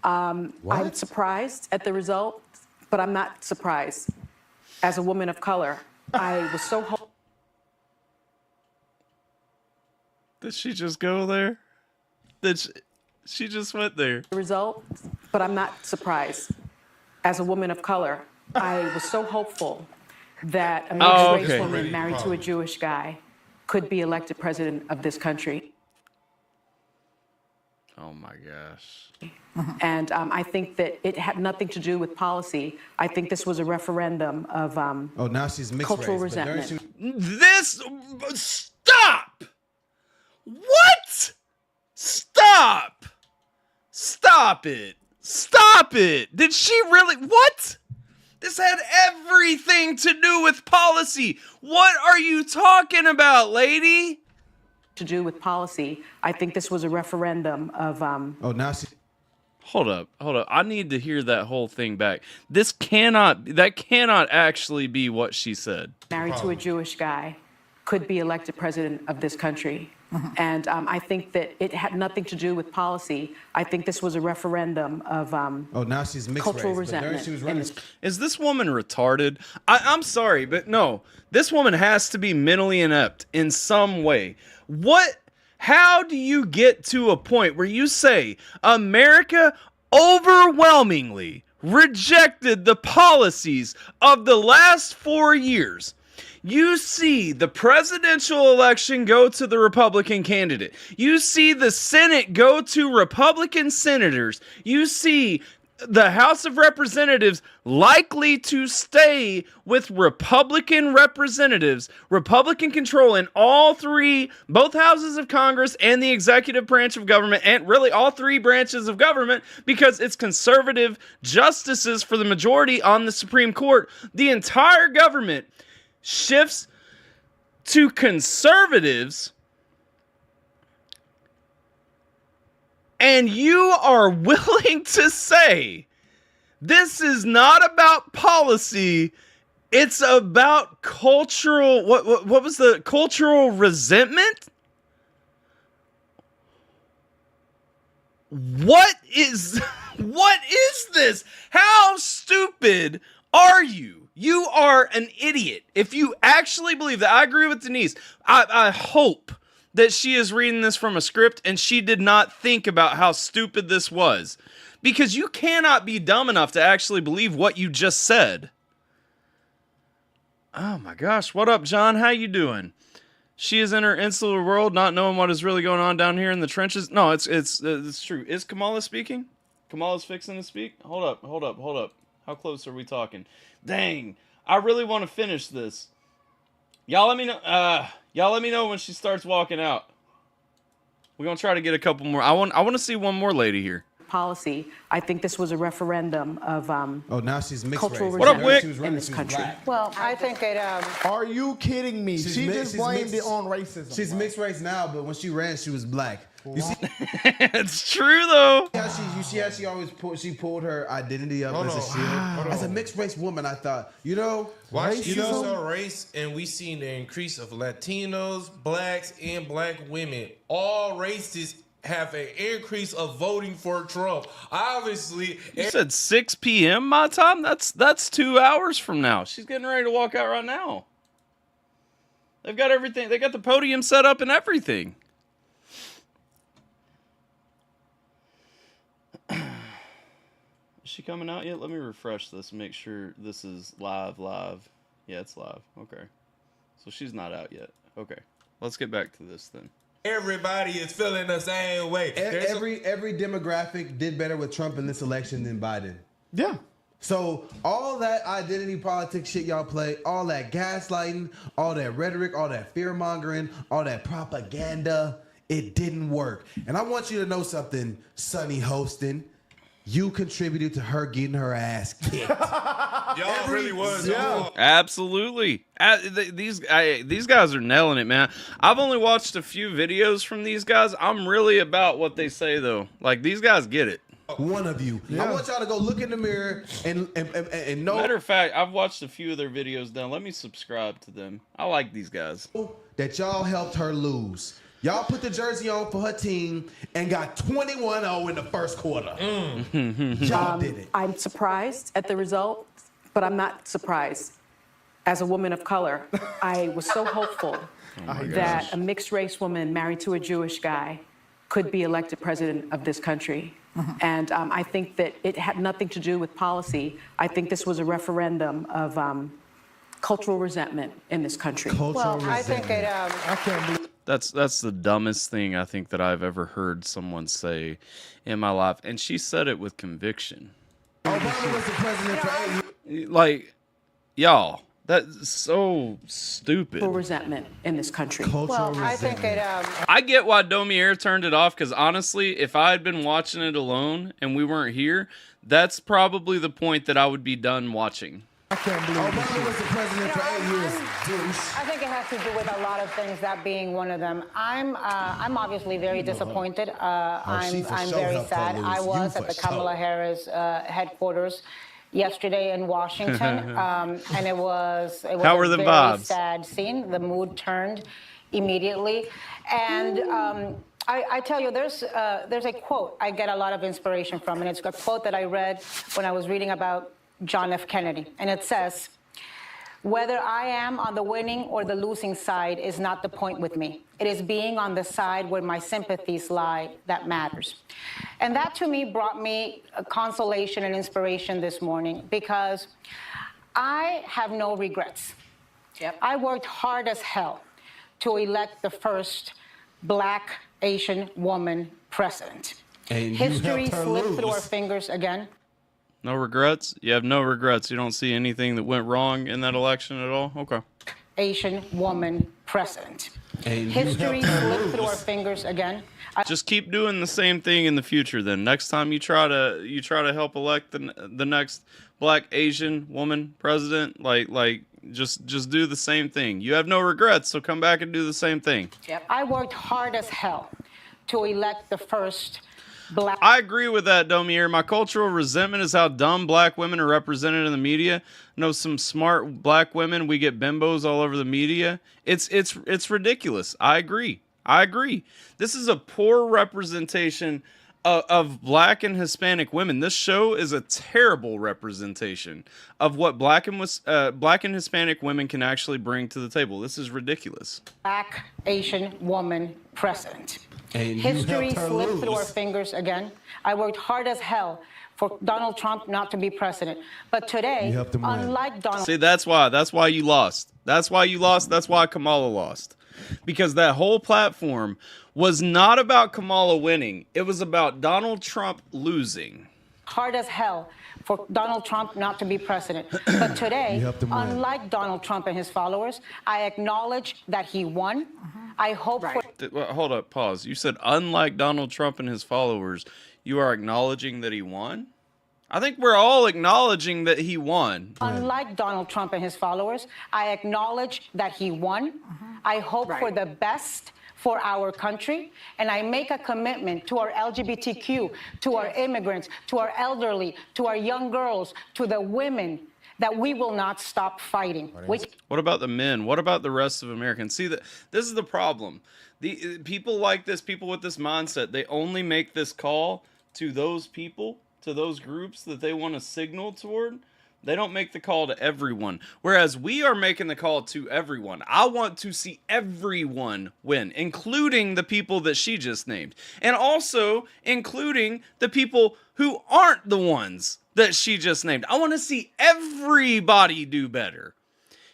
I'm surprised at the result, but I'm not surprised. As a woman of color, I was so hopeful. Did she just go there? She just went there? The result, but I'm not surprised. As a woman of color, I was so hopeful that a mixed-race woman married to a Jewish guy could be elected president of this country. Oh, my gosh. And I think that it had nothing to do with policy. I think this was a referendum of now she's mixed cultural race, resentment. Stop! What? Stop it. Did she really? What? This had everything to do with policy. What are you talking about, lady? To do with policy. I think this was a referendum of. Oh, now she. Hold up. I need to hear that whole thing back. That cannot actually be what she said. Married to a Jewish guy could be elected president of this country. And I think that it had nothing to do with policy. I think this was a referendum of oh, now she's mixed cultural race, but resentment. she was running. Is this woman retarded? I'm sorry, but no. This woman has to be mentally inept in some way. How do you get to a point where you say America overwhelmingly rejected the policies of the last 4 years? You see the presidential election go to the Republican candidate. You see the Senate go to Republican senators. You see the House of Representatives likely to stay with Republican representatives, Republican control in all three, both houses of Congress and the executive branch of government, and really all three branches of government, because it's conservative justices for the majority on the Supreme Court. The entire government shifts to conservatives, and you are willing to say this is not about policy, it's about cultural, what was the cultural resentment? What is this? How stupid are you? You are an idiot. If you actually believe that, I agree with Denise. I hope that she is reading this from a script and she did not think about how stupid this was. Because you cannot be dumb enough to actually believe what you just said. Oh my gosh, what up, John? How you doing? She is in her insular world, not knowing what is really going on down here in the trenches. No, it's true. Is Kamala speaking? Kamala's fixing to speak? Hold up. How close are we talking? Dang, I really want to finish this. Y'all let me know when she starts walking out. We're gonna try to get a couple more. I want to see one more lady here. Policy. I think this was a referendum of oh, now she's mixed cultural race. What up, Wick? in this country. Well, I think it. Are you kidding me? She just blamed it on racism. She's mixed race now, but when she ran, she was black. You see, it's true though. You see how she always pulled her identity up as a shield. As a mixed race woman, I thought, why she used her race, and we seen the increase of Latinos, blacks, and black women. All races have an increase of voting for Trump. Obviously, you said 6 p.m. my time. That's 2 hours from now. She's getting ready to walk out right now. They've got everything. They got the podium set up and everything. Is she coming out yet? Let me refresh this and make sure this is live. Yeah, it's live. Okay. So she's not out yet. Okay. Let's get back to this then. Everybody is feeling the same way. Every demographic did better with Trump in this election than Biden. Yeah. So all that identity politics shit y'all play, all that gaslighting, all that rhetoric, all that fear-mongering, all that propaganda, it didn't work. And I want you to know something, Sonny Hostin. You contributed to her getting her ass kicked. Y'all really was. Yeah. Absolutely. These guys are nailing it, man. I've only watched a few videos from these guys. I'm really about what they say, though. Like, these guys get it. One of you. Yeah. I want y'all to go look in the mirror and know. Matter of fact, I've watched a few of their videos now. Let me subscribe to them. I like these guys. That y'all helped her lose. Y'all put the jersey on for her team and got 21-0 in the first quarter. Y'all did it. I'm surprised at the result, but I'm not surprised. As a woman of color, I was so hopeful that a mixed race woman married to a Jewish guy could be elected president of this country. And I think that it had nothing to do with policy. I think this was a referendum of cultural resentment in this country. I think it. I can't believe. That's the dumbest thing I think that I've ever heard someone say in my life. And she said it with conviction. Obama was the president for 8 years. Like, y'all, that's so stupid. Cultural resentment in this country. I think it. I get why Domier turned it off, because honestly, if I had been watching it alone and we weren't here, that's probably the point that I would be done watching. can't believe this. Obama was the president for 8 years. I think it has to do with a lot of things, that being one of them. I'm obviously very disappointed. I'm very sad. I was at the Kamala Harris headquarters yesterday in Washington, and it was How were a the very vibes? sad scene. The mood turned immediately, and I tell you, there's a quote I get a lot of inspiration from, and it's a quote that I read when I was reading about John F. Kennedy, and it says, "Whether I am on the winning or the losing side is not the point with me. It is being on the side where my sympathies lie that matters." And that to me brought me a consolation and inspiration this morning, because I have no regrets. I worked hard as hell to elect the first Black Asian woman president. And History slipped through our fingers again. No regrets? You have no regrets. You don't see anything that went wrong in that election at all? Okay. Asian woman president. History slipped through our fingers again. Just keep doing the same thing in the future then. Next time you try to help elect the next Black Asian woman president, just do the same thing. You have no regrets, so come back and do the same thing. I worked hard as hell to elect the first Black. I agree with that, Domir. My cultural resentment is how dumb Black women are represented in the media. I know some smart Black women. We get bimbos all over the media. It's ridiculous. I agree. This is a poor representation of Black and Hispanic women. This show is a terrible representation of what Black and Hispanic women can actually bring to the table. This is ridiculous. Black Asian woman president. History slipped through our fingers again. I worked hard as hell for Donald Trump not to be president. But today, unlike Donald... See, that's why you lost. That's why Kamala lost. Because that whole platform was not about Kamala winning. It was about Donald Trump losing. Hard as hell for Donald Trump not to be president. But today, unlike Donald Trump and his followers, I acknowledge that he won. I hope for... Hold up, pause. You said unlike Donald Trump and his followers, you are acknowledging that he won? I think we're all acknowledging that he won. Unlike Donald Trump and his followers, I acknowledge that he won. I hope for the best for our country, and I make a commitment to our LGBTQ, to our immigrants, to our elderly, to our young girls, to the women, that we will not stop fighting. What about the men? What about the rest of Americans? See, this is the problem. The people like this, people with this mindset, they only make this call to those people, to those groups that they want to signal toward. They don't make the call to everyone. Whereas we are making the call to everyone. I want to see everyone win, including the people that she just named. And also including the people who aren't the ones that she just named. I want to see everybody do better.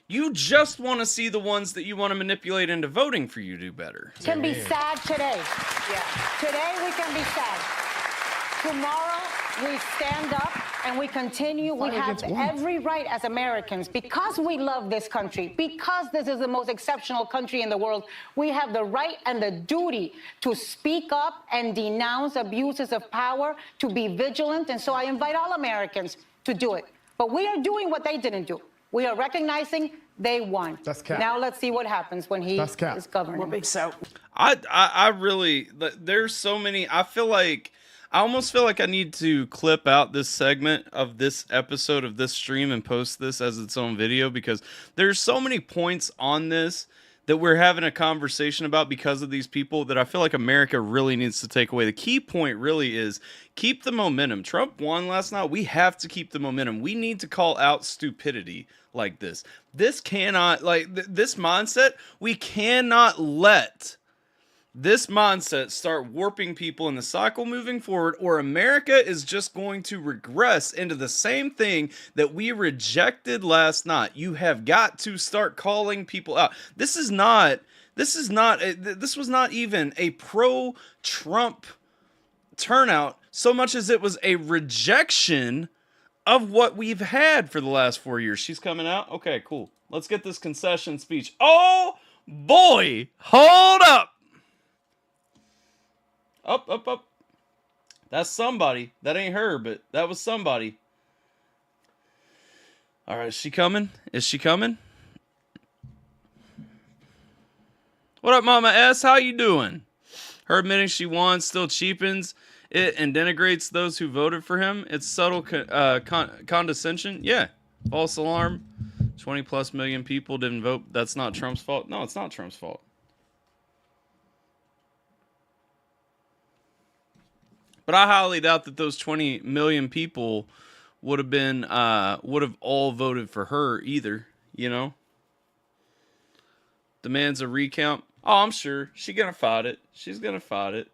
You just want to see the ones that you want to manipulate into voting for you do better. Can be sad today. Today we can be sad. Tomorrow we stand up and we continue. We have every right as Americans, because we love this country, because this is the most exceptional country in the world, we have the right and the duty to speak up and denounce abuses of power, to be vigilant. And so I invite all Americans to do it. But we are doing what they didn't do. We are recognizing they won. That's cap. Now let's see what happens when he is governing. I really, there's so many, I almost feel like I need to clip out this segment of this episode of this stream and post this as its own video, because there's so many points on this that we're having a conversation about because of these people that I feel like America really needs to take away. The key point really is keep the momentum. Trump won last night. We have to keep the momentum. We need to call out stupidity like this. This cannot, this mindset, we cannot let this mindset start warping people in the cycle moving forward, or America is just going to regress into the same thing that we rejected last night. You have got to start calling people out. This was not even a pro-Trump turnout so much as it was a rejection of what we've had for the last 4 years. She's coming out. Okay, cool. Let's get this concession speech. Oh boy, hold up. Up. That's somebody. That ain't her, but that was somebody. All right, is she coming? Is she coming? What up, Mama S? How you doing? Her admitting she won still cheapens it and denigrates those who voted for him. It's subtle condescension. Yeah. False alarm. 20 plus million people didn't vote. That's not Trump's fault. No, it's not Trump's fault. But I highly doubt that those 20 million people would have all voted for her either, you know? Demands a recount. Oh, I'm sure. She's gonna fight it. She's gonna fight it.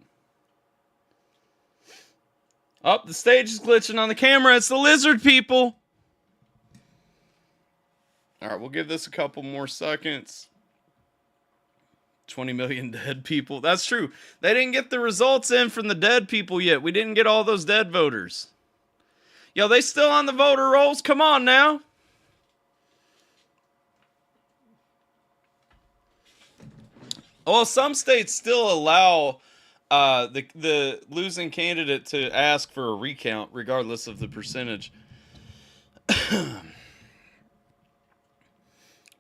Oh, the stage is glitching on the camera. It's the lizard people. All right, we'll give this a couple more seconds. 20 million dead people. That's true. They didn't get the results in from the dead people yet. We didn't get all those dead voters. Yo, they still on the voter rolls? Come on now. Well, some states still allow the losing candidate to ask for a recount regardless of the percentage.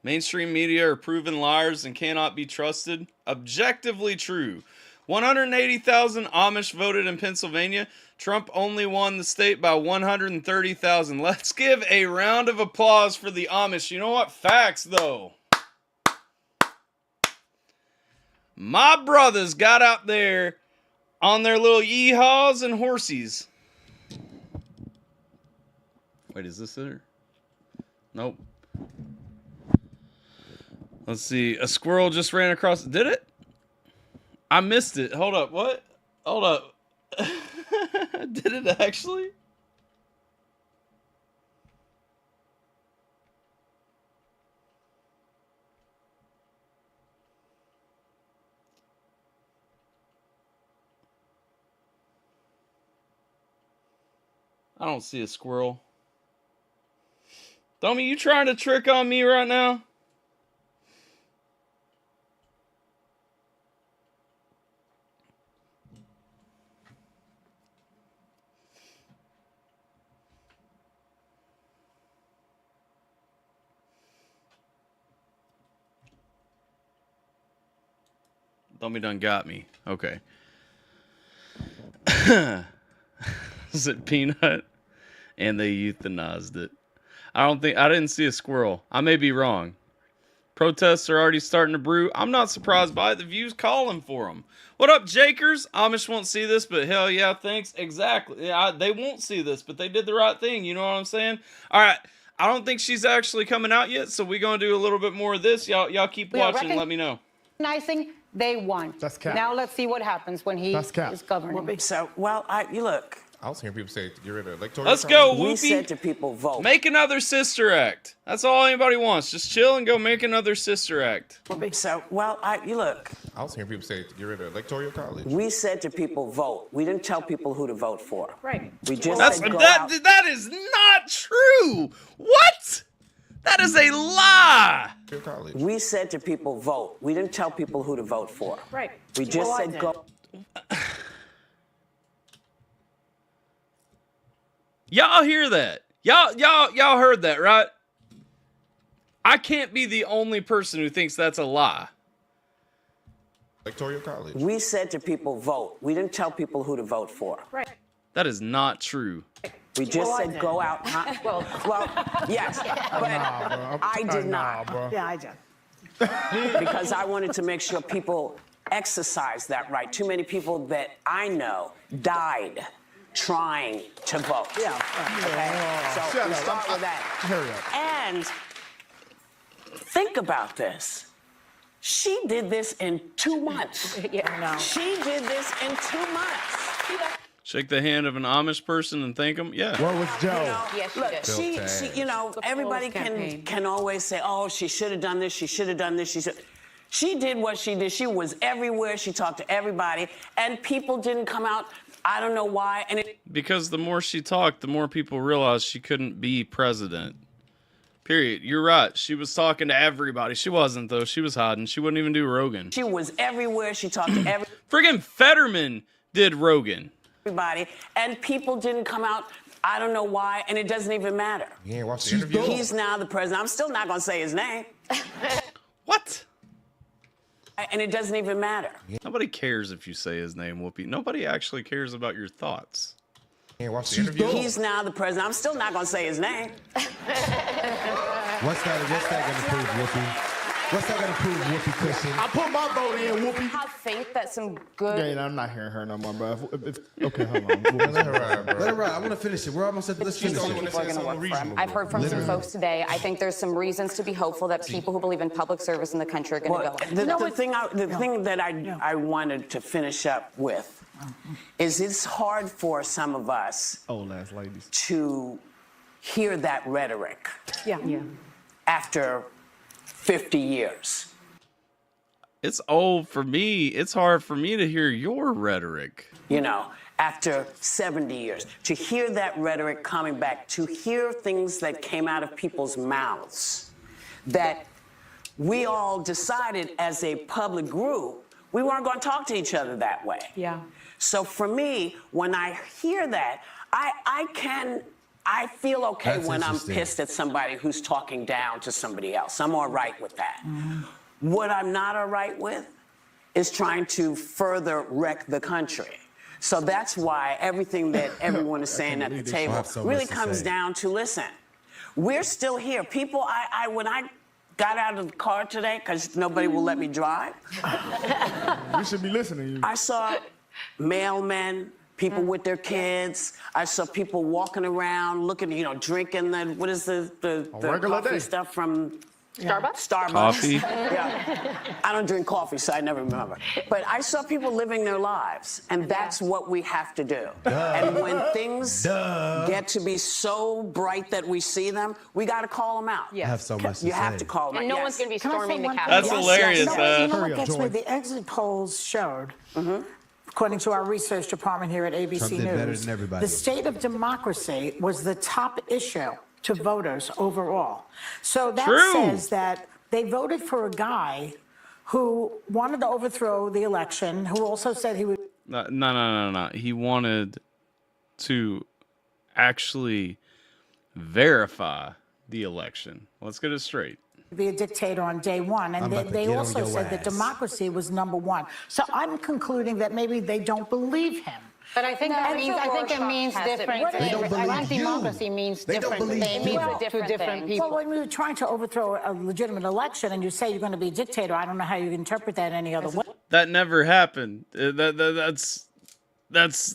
Mainstream media are proven liars and cannot be trusted. Objectively true. 180,000 Amish voted in Pennsylvania. Trump only won the state by 130,000. Let's give a round of applause for the Amish. You know what? Facts, though. My brothers got out there on their little yeehaws and horsies. Wait, is this it? Nope. Let's see. A squirrel just ran across. Did it? I missed it. Hold up. What? Hold up. Did it actually? I don't see a squirrel. Dummy, you trying to trick on me right now? Dummy done got me. Okay. Is it Peanut? And they euthanized it. I didn't see a squirrel. I may be wrong. Protests are already starting to brew. I'm not surprised by it. The view's calling for them. What up, Jakers? Amish won't see this, but hell yeah, thanks. Exactly. Yeah, they won't see this, but they did the right thing. You know what I'm saying? All right. I don't think she's actually coming out yet, so we're going to do a little bit more of this. Y'all keep watching and let me know. Recognizing they won. That's cap. Now let's see what happens when he is governing. So, well, you look. I was hearing people say get rid of electoral. Let's go, Whoopi. We said to people, vote. Make another sister act. That's all anybody wants. Just chill and go make another sister act. So, well, you look. I was hearing people say get rid of electoral college. We said to people, vote. We didn't tell people who to vote for. Right. We just said that is not true. What? That is a lie. We said to people, vote. We didn't tell people who to vote for. Right. We just said go. Y'all hear that? Y'all heard that, right? I can't be the only person who thinks that's a lie. Electoral college. We said to people, vote. We didn't tell people who to vote for. Right. That is not true. We just said go out. Well, yes, but I did not. Yeah, I did. Because I wanted to make sure people exercise that right. Too many people that I know died trying to vote. Yeah. Okay. So we start with that. And think about this. She did this in 2 months. Yeah. She did this in 2 months. Shake the hand of an Amish person and thank them. Yeah. Where was Joe? Yes, look, she everybody can always say, oh, she should have done this. She should have done this. She did what she did. She was everywhere. She talked to everybody, and people didn't come out. I don't know why. Because the more she talked, the more people realized she couldn't be president. Period. You're right. She was talking to everybody. She wasn't, though. She was hiding. She wouldn't even do Rogan. She was everywhere. She talked to everybody. Friggin' Fetterman did Rogan. Everybody, and people didn't come out. I don't know why, and it doesn't even matter. You ain't watched the interview? He's now the president. I'm still not going to say his name. What? And it doesn't even matter. Nobody cares if you say his name, Whoopi. Nobody actually cares about your thoughts. You ain't watched the interview? He's now the president. I'm still not going to say his name. What's that going to prove, Whoopi? What's that going to prove, Whoopi Christian? I put my vote in, Whoopi. Have faith that some good. Yeah, I'm not hearing her no more, bro. Okay, hold on. Let her ride, bro. Let her ride. I want to finish it. We're almost at the let's finish People are going to work for him. I've heard from some folks today. I think there's some reasons to be hopeful that people who believe in public service in the country are going to go. The thing that I wanted to finish up with is it's hard for some of us old ass ladies to hear that rhetoric. Yeah. After 50 years. It's old for me. It's hard for me to hear your rhetoric. You know, after 70 years, to hear that rhetoric coming back, to hear things that came out of people's mouths, that we all decided as a public group, we weren't going to talk to each other that way. Yeah. So for me, when I hear that, I feel okay when I'm pissed at somebody who's talking down to somebody else. I'm all right with that. What I'm not all right with is trying to further wreck the country. So that's why everything that everyone is saying at the table really comes down to, listen, we're still here. People, when I got out of the car today, because nobody will let me drive. We should be listening to you. I saw mailmen, people with their kids. I saw people walking around, looking, drinking the coffee stuff from Starbucks? Coffee? Yeah. I don't drink coffee, so I never remember. But I saw people living their lives, and that's what we have to do. And when things get to be so bright that we see them, we got to call them out. I have so much to say. You have to call them out. And no one's going to be storming the Capitol. That's hilarious. You know what gets me? The exit polls showed, according to our research department here at ABC Trump did News, better than everybody. the state of democracy was the top issue to voters overall. So that says that they voted for a guy who wanted to overthrow the election, who also said he would... No. He wanted to actually verify the election. Let's get it straight. be a dictator on day one. And they also said that democracy was number one. So I'm concluding that maybe they don't believe him. But I think that means, it means different things. I think democracy means different things to different people. Well, when you're trying to overthrow a legitimate election and you say you're going to be a dictator, I don't know how you interpret that any other way. That never happened. That's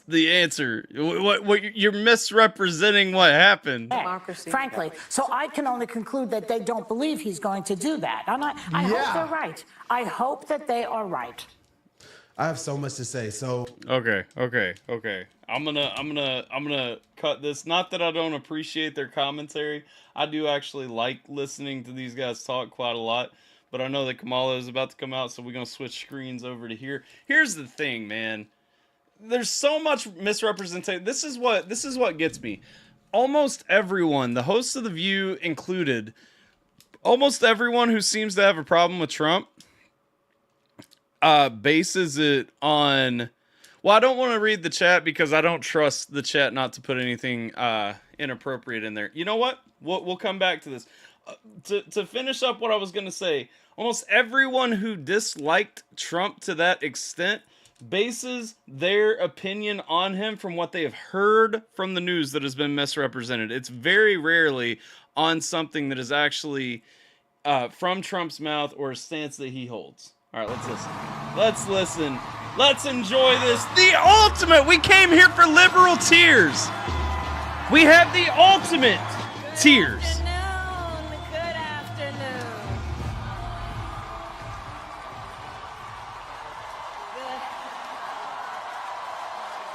the answer. What you're misrepresenting what happened. Democracy. Frankly. So I can only conclude that they don't believe he's going to do that. I hope they're right. I hope that they are right. I have so much to say. So okay. I'm gonna cut this. Not that I don't appreciate their commentary. I do actually like listening to these guys talk quite a lot. But I know that Kamala is about to come out, so we're gonna switch screens over to here. Here's the thing, man. There's so much misrepresentation. This is what gets me. Almost everyone, the hosts of The View included, almost everyone who seems to have a problem with Trump bases it on... Well, I don't want to read the chat because I don't trust the chat not to put anything inappropriate in there. You know what? We'll come back to this. To finish up what I was going to say, almost everyone who disliked Trump to that extent bases their opinion on him from what they have heard from the news that has been misrepresented. It's very rarely on something that is actually from Trump's mouth or a stance that he holds. All right, let's listen. Let's enjoy this. The ultimate. We came here for liberal tears. We have the ultimate tears.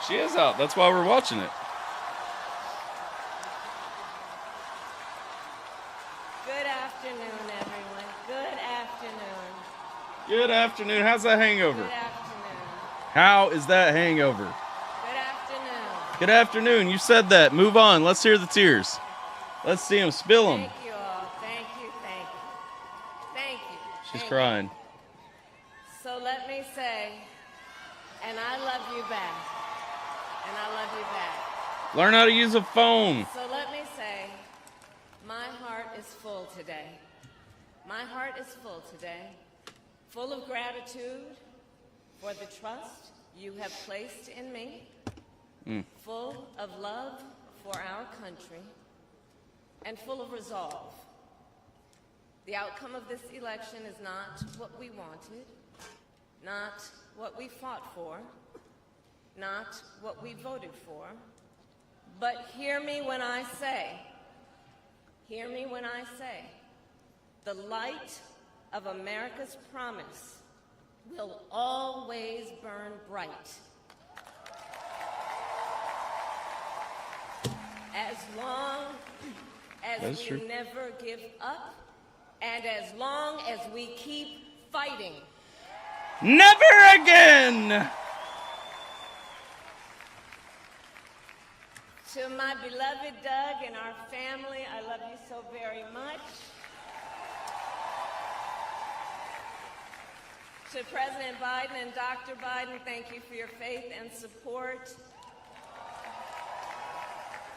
She is out. That's why we're watching it. Good afternoon, everyone. Good afternoon. Good afternoon. How's that hangover? Good afternoon. How is that hangover? Good afternoon. Good afternoon. You said that. Move on. Let's hear the tears. Let's see them. Spill them. Thank you all. Thank you. Thank you. She's crying. So let me say, and I love you back. And I love you back. Learn how to use a phone. So let me say, my heart is full today. My heart is full today, full of gratitude for the trust you have placed in me, full of love for our country, and full of resolve. The outcome of this election is not what we wanted, not what we fought for, not what we voted for, but hear me when I say, the light of America's promise will always burn bright. As long as we never give up, and as long as we keep fighting. Never again! To my beloved Doug and our family, I love you so very much. To President Biden and Dr. Biden, thank you for your faith and support.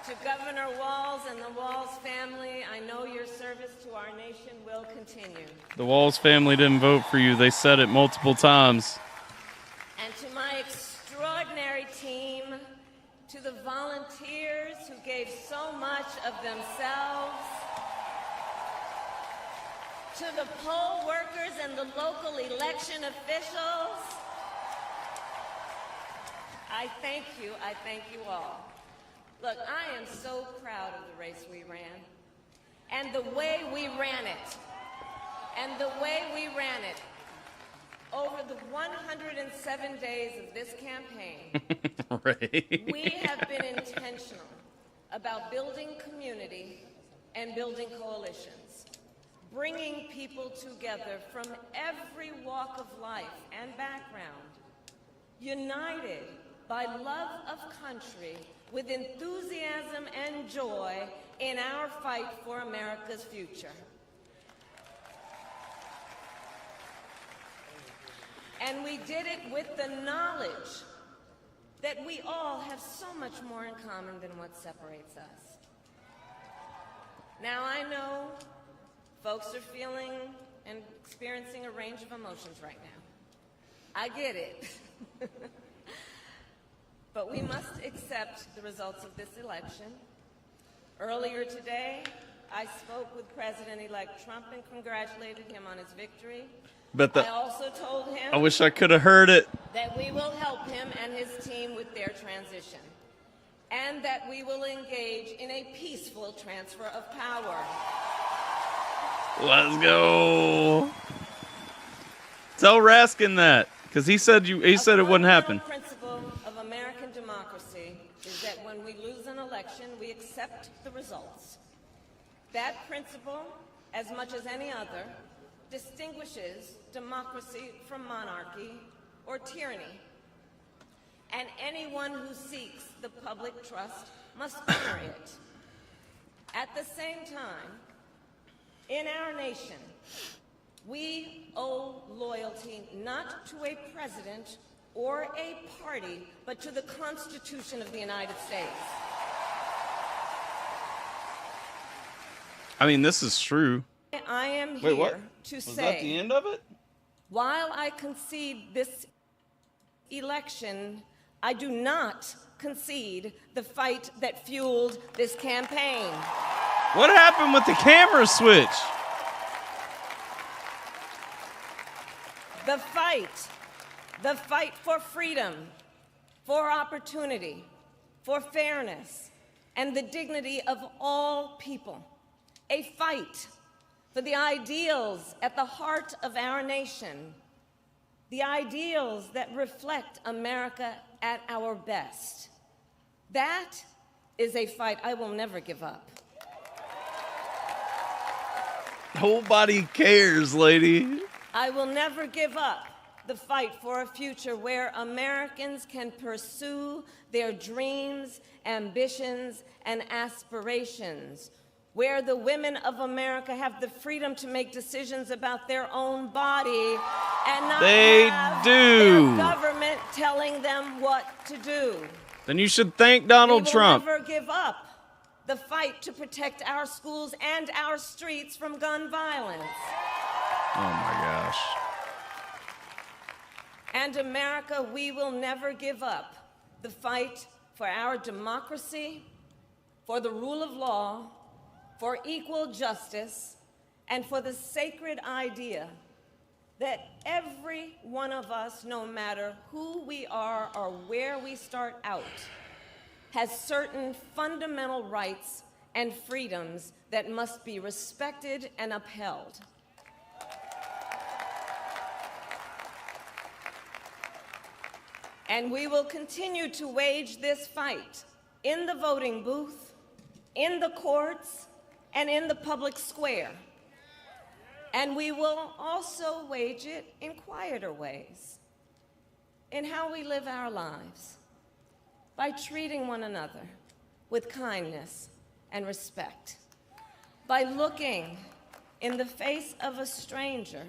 To Governor Walz and the Walz family, I know your service to our nation will continue. The Walz family didn't vote for you. They said it multiple times. And to my extraordinary team, to the volunteers who gave so much of themselves, to the poll workers and the local election officials, I thank you all. Look, I am so proud of the race we ran, and the way we ran it, over the 107 days of this campaign, Right. we have been intentional about building community and building coalitions, bringing people together from every walk of life and background, united by love of country, with enthusiasm and joy in our fight for America's future. And we did it with the knowledge that we all have so much more in common than what separates us. Now, I know folks are feeling and experiencing a range of emotions right now. I get it. But we must accept the results of this election. Earlier today, I spoke with President-elect Trump and congratulated him on his victory. But I also told him I wish I could have heard it. that we will help him and his team with their transition, and that we will engage in a peaceful transfer of power. Let's go. Tell Raskin that, because he said it wouldn't happen. The principle of American democracy is that when we lose an election, we accept the results. That principle, as much as any other, distinguishes democracy from monarchy or tyranny. And anyone who seeks the public trust must honor it. At the same time, in our nation, we owe loyalty not to a president or a party, but to the Constitution of the United States. I mean, this is true. I am Wait, here what? to Was say, that the end of it? while I concede this election, I do not concede the fight that fueled this campaign. What happened with the camera switch? The fight for freedom, for opportunity, for fairness, and the dignity of all people. A fight for the ideals at the heart of our nation, the ideals that reflect America at our best. That is a fight I will never give up. Nobody cares, lady. I will never give up the fight for a future where Americans can pursue their dreams, ambitions, and aspirations, where the women of America have the freedom to make decisions about their own body and not have their government telling them what to do. Then you should thank Donald Trump. We will never give up the fight to protect our schools and our streets from gun violence. Oh my gosh. And America, we will never give up the fight for our democracy, for the rule of law, for equal justice, and for the sacred idea that every one of us, no matter who we are or where we start out, has certain fundamental rights and freedoms that must be respected and upheld. And we will continue to wage this fight in the voting booth, in the courts, and in the public square. And we will also wage it in quieter ways, in how we live our lives, by treating one another with kindness and respect, by looking in the face of a stranger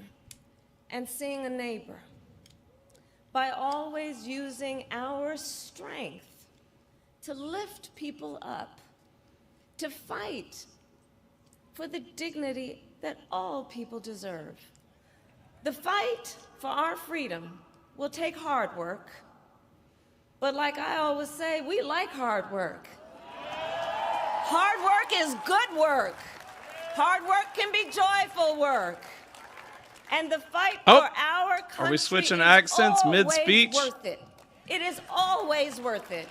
and seeing a neighbor, by always using our strength to lift people up, to fight for the dignity that all people deserve. The fight for our freedom will take hard work, but like I always say, we like hard work. Hard work is good work. Hard work can be joyful work. And the fight for our country are we switching accents mid-speech? Worth it. It is always worth it.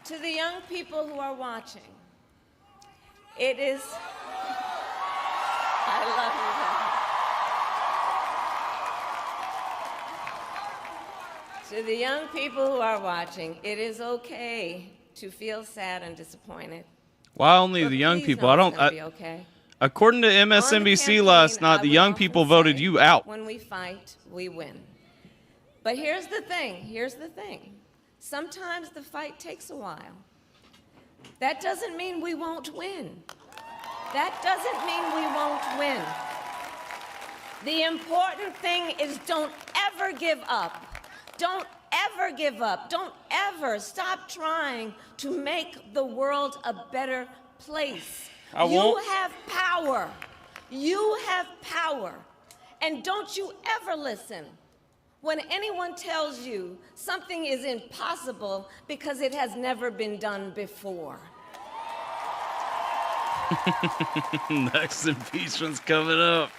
To the young people who are watching, it is, I love you. To the young people who are watching, it is okay to feel sad and disappointed. Why only the young people? I don't. Okay. According to MSNBC last night, the young people voted you out. When we fight, we win. But here's the thing. Here's the thing. Sometimes the fight takes a while. That doesn't mean we won't win. That doesn't mean we won't win. The important thing is don't ever give up. Don't ever give up. Don't ever stop trying to make the world a better place. I won't. You have power. You have power. And don't you ever listen when anyone tells you something is impossible because it has never been done before. Next impeachment's coming up.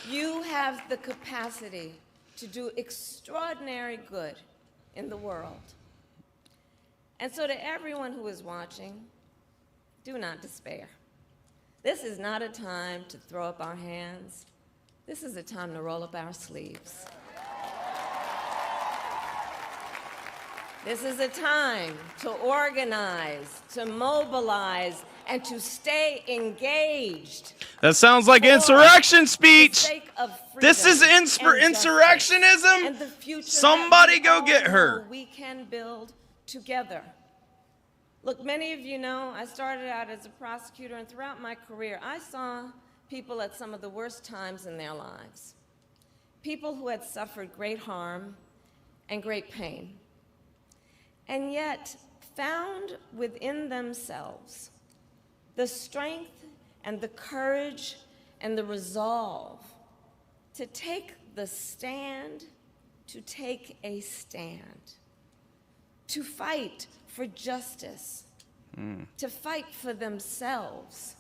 You have the capacity to do extraordinary good in the world. And so to everyone who is watching, do not despair. This is not a time to throw up our hands. This is a time to roll up our sleeves. This is a time to organize, to mobilize, and to stay engaged. That sounds like insurrection speech. This is insurrectionism. Somebody go get her. We can build together. Look, many of you know I started out as a prosecutor, and throughout my career, I saw people at some of the worst times in their lives. People who had suffered great harm and great pain, and yet found within themselves the strength and the courage and the resolve to take the stand, to take a stand, to fight for justice, to fight for themselves.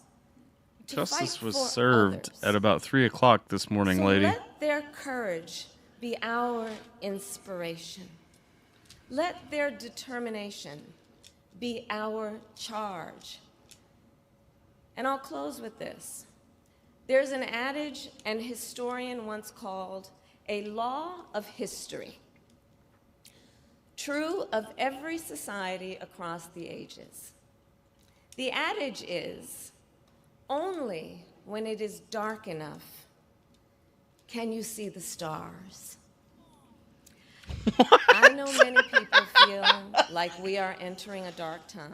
Justice was served at about 3 o'clock this morning, lady. Let their courage be our inspiration. Let their determination be our charge. And I'll close with this. There's an adage an historian once called a law of history, true of every society across the ages. The adage is, only when it is dark enough can you see the stars. I know many people feel like we are entering a dark time,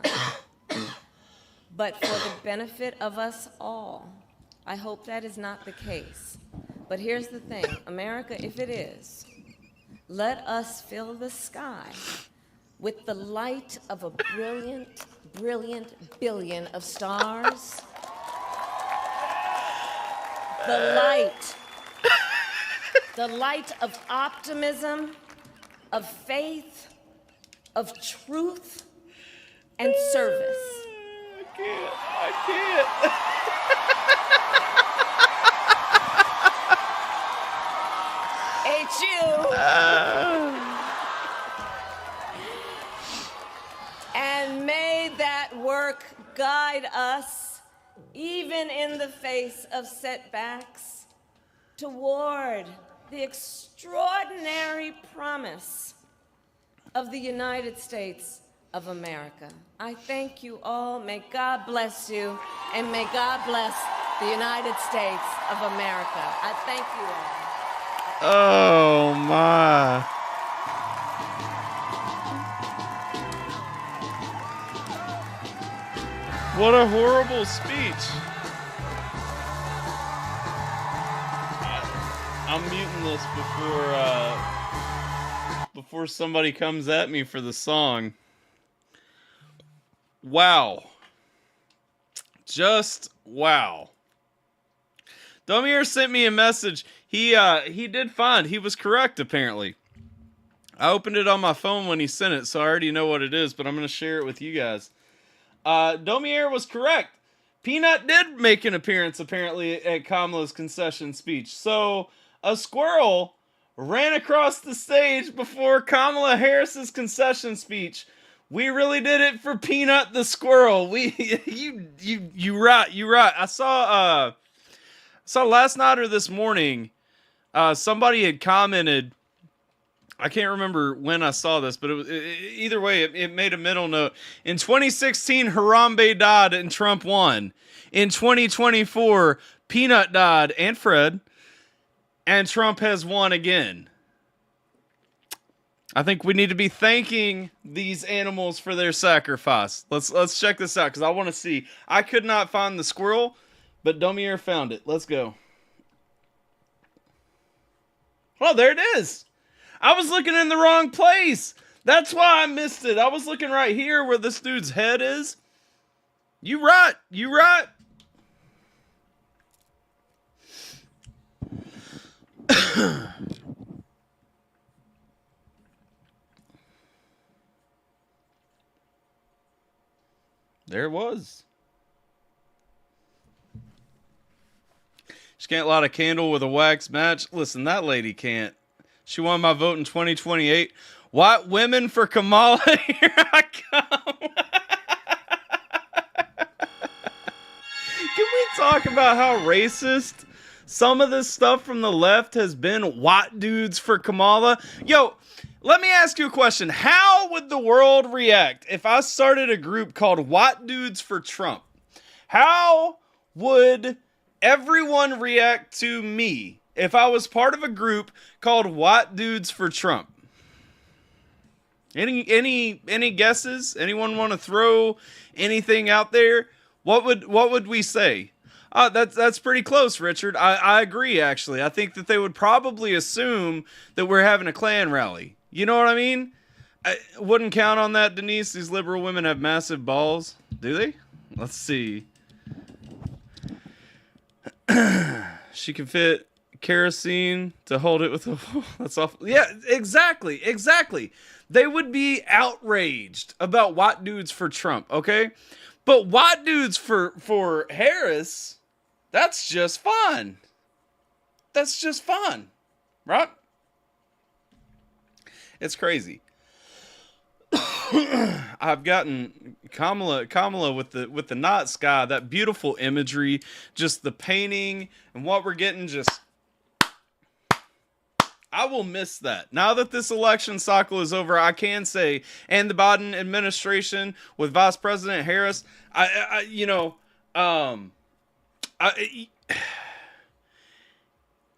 but for the benefit of us all, I hope that is not the case. But here's the thing, America, if it is, let us fill the sky with the light of a brilliant, brilliant billion of stars. The light of optimism, of faith, of truth, and service. I can't. And may that work guide us, even in the face of setbacks, toward the extraordinary promise of the United States of America. I thank you all. May God bless you, and may God bless the United States of America. I thank you all. Oh my. What a horrible speech. I'm muting this before somebody comes at me for the song. Wow. Just wow. Domir sent me a message. He did find he was correct apparently. I opened it on my phone when he sent it, so I already know what it is, but I'm going to share it with you guys. Domir was correct. Peanut did make an appearance apparently at Kamala's concession speech. So a squirrel ran across the stage before Kamala Harris's concession speech. We really did it for Peanut the squirrel. You right. I saw last night or this morning, somebody had commented. I can't remember when I saw this, but either way, it made a middle note. In 2016, Harambe died and Trump won. In 2024, Peanut died and Fred, and Trump has won again. I think we need to be thanking these animals for their sacrifice. Let's check this out because I want to see. I could not find the squirrel, but Domir found it. Let's go. Oh, there it is. I was looking in the wrong place. That's why I missed it. I was looking right here where this dude's head is. You right. There it was. She can't light a candle with a wax match. Listen, that lady can't. She won my vote in 2028. White women for Kamala. Here I come. Can we talk about how racist some of this stuff from the left has been? White dudes for Kamala. Yo, let me ask you a question. How would the world react if I started a group called White Dudes for Trump? How would everyone react to me if I was part of a group called White Dudes for Trump? Any guesses? Anyone want to throw anything out there? What would we say? That's pretty close, Richard. I agree, actually. I think that they would probably assume that we're having a Klan rally. You know what I mean? I wouldn't count on that, Denise. These liberal women have massive balls. Do they? Let's see. She can fit kerosene to hold it with a... That's awful. Yeah, exactly. They would be outraged about white dudes for Trump, okay? But white dudes for Harris, that's just fun. That's just fun, right? It's crazy. I've gotten Kamala with the night sky, that beautiful imagery, just the painting and what we're getting. Just, I will miss that. Now that this election cycle is over, I can say, and the Biden administration with Vice President Harris, I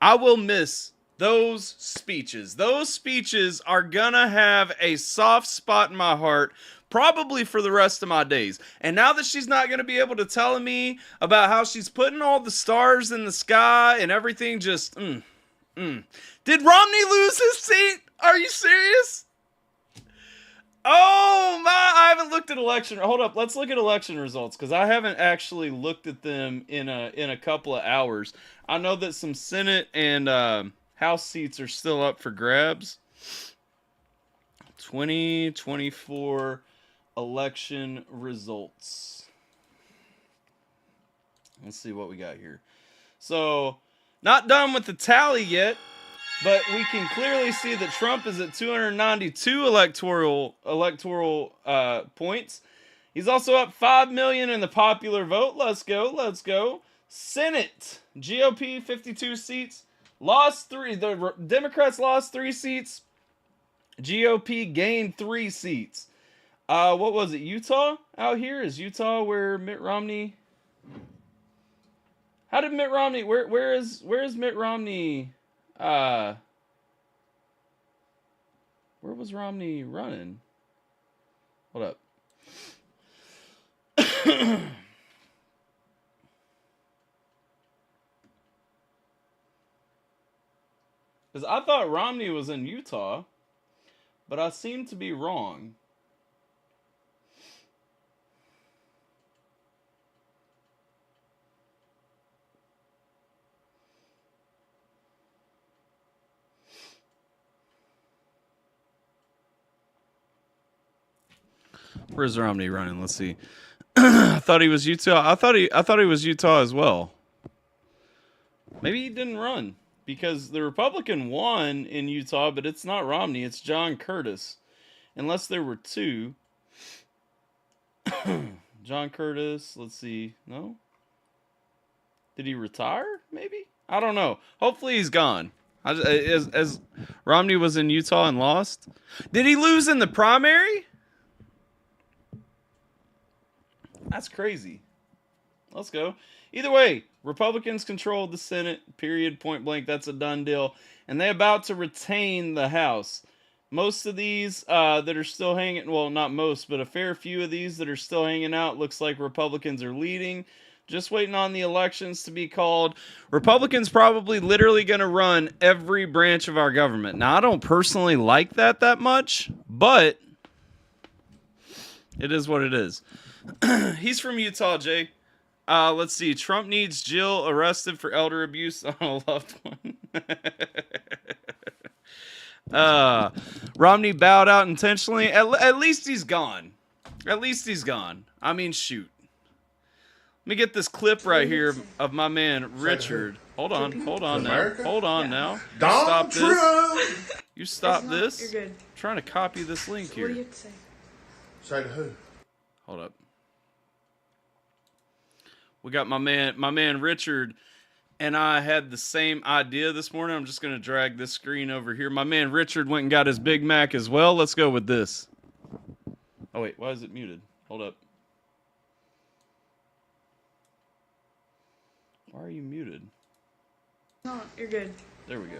will miss those speeches. Those speeches are gonna have a soft spot in my heart probably for the rest of my days. And now that she's not gonna be able to tell me about how she's putting all the stars in the sky and everything, just Did Romney lose his seat? Are you serious? Oh my, I haven't looked at election. Hold up, let's look at election results, because I haven't actually looked at them in a couple of hours. I know that some Senate and House seats are still up for grabs. 2024 election results. Let's see what we got here. So, not done with the tally yet, but we can clearly see that Trump is at 292 electoral points. He's also up 5 million in the popular vote. Let's go, let's go. Senate, GOP 52 seats, lost 3. The Democrats lost 3 seats. GOP gained 3 seats. What was it? Utah out here? Is Utah where Mitt Romney? How did Mitt Romney? Where is Mitt Romney? Where was Romney running? Hold up. Because I thought Romney was in Utah, but I seem to be wrong. Where's Romney running? Let's see. I thought he was Utah. I thought he was Utah as well. Maybe he didn't run because the Republican won in Utah, but it's not Romney. It's John Curtis. Unless there were 2. John Curtis. Let's see. No? Did he retire? Maybe? I don't know. Hopefully he's gone. As Romney was in Utah and lost. Did he lose in the primary? That's crazy. Let's go. Either way, Republicans control the Senate, period, point blank. That's a done deal. And they're about to retain the House. Most of these that are still hanging, well, not most, but a fair few of these that are still hanging out, looks like Republicans are leading. Just waiting on the elections to be called. Republicans probably literally going to run every branch of our government. Now, I don't personally like that much, but it is what it is. He's from Utah, Jay. Let's see. Trump needs Jill arrested for elder abuse on a loved one. Romney bowed out intentionally. At least he's gone. At least he's gone. I mean, shoot. Let me get this clip right here of my man Richard. Hold on now. Hold on now. Donald Trump. You stop this. You're good. I'm trying to copy this link here. What do you have to say? Say to who? Hold up. We got my man Richard, and I had the same idea this morning. I'm just going to drag this screen over here. My man Richard went and got his Big Mac as well. Let's go with this. Oh, wait. Why is it muted? Hold up. Why are you muted? No, you're good. There we go.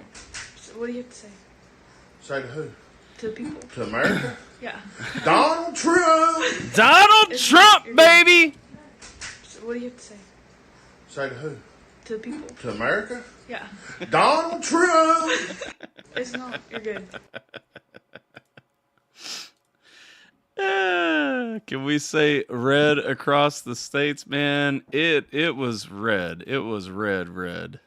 So what do you have to say? Say to who? To the people. To America? Yeah. Donald Trump! Donald Trump, baby! So what do you have to say? Say to who? To the people. To America? Yeah. Donald Trump! It's not. You're good. Can we say red across the states, man? It was red. It was red.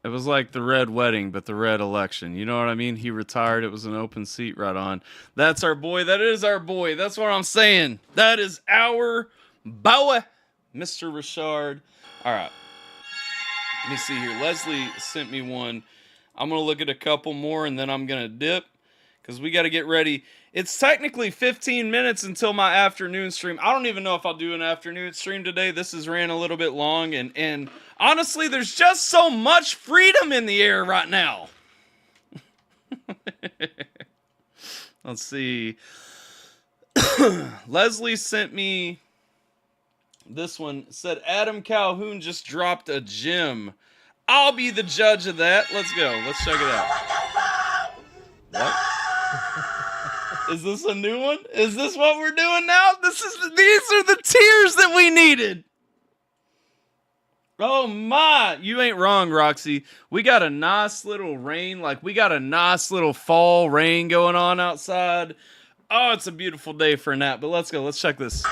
It was like the red wedding, but the red election. You know what I mean? He retired. It was an open seat right on. That's our boy. That is our boy. That's what I'm saying. That is our boy, Mr. Richard. All right. Let me see here. Leslie sent me one. I'm going to look at a couple more, and then I'm going to dip because we got to get ready. It's technically 15 minutes until my afternoon stream. I don't even know if I'll do an afternoon stream today. This has ran a little bit long, and honestly, there's just so much freedom in the air right now. Let's see. Leslie sent me this one. Said Adam Calhoun just dropped a gem. I'll be the judge of that. Let's go. Let's check it out. What? Is this a new one? Is this what we're doing now? These are the tears that we needed. Oh my, you ain't wrong, Roxy. We got a nice little rain, like we got a nice little fall rain going on outside. Oh, it's a beautiful day for a nap, but let's go. Let's check this.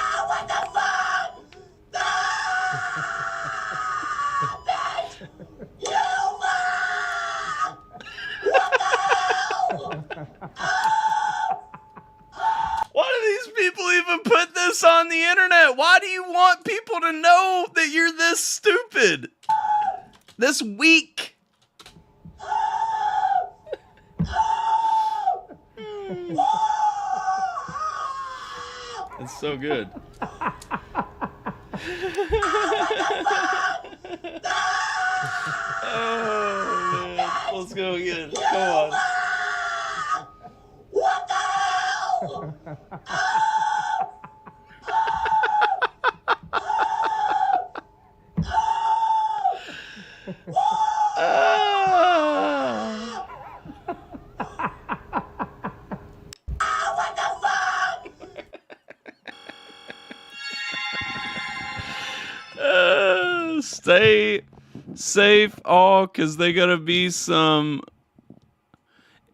Why do these people even put this on the internet? Why do you want people to know that you're this stupid? This weak? It's so good. Oh, man. Let's go again. Come on. Stay safe, all, because they gotta be some.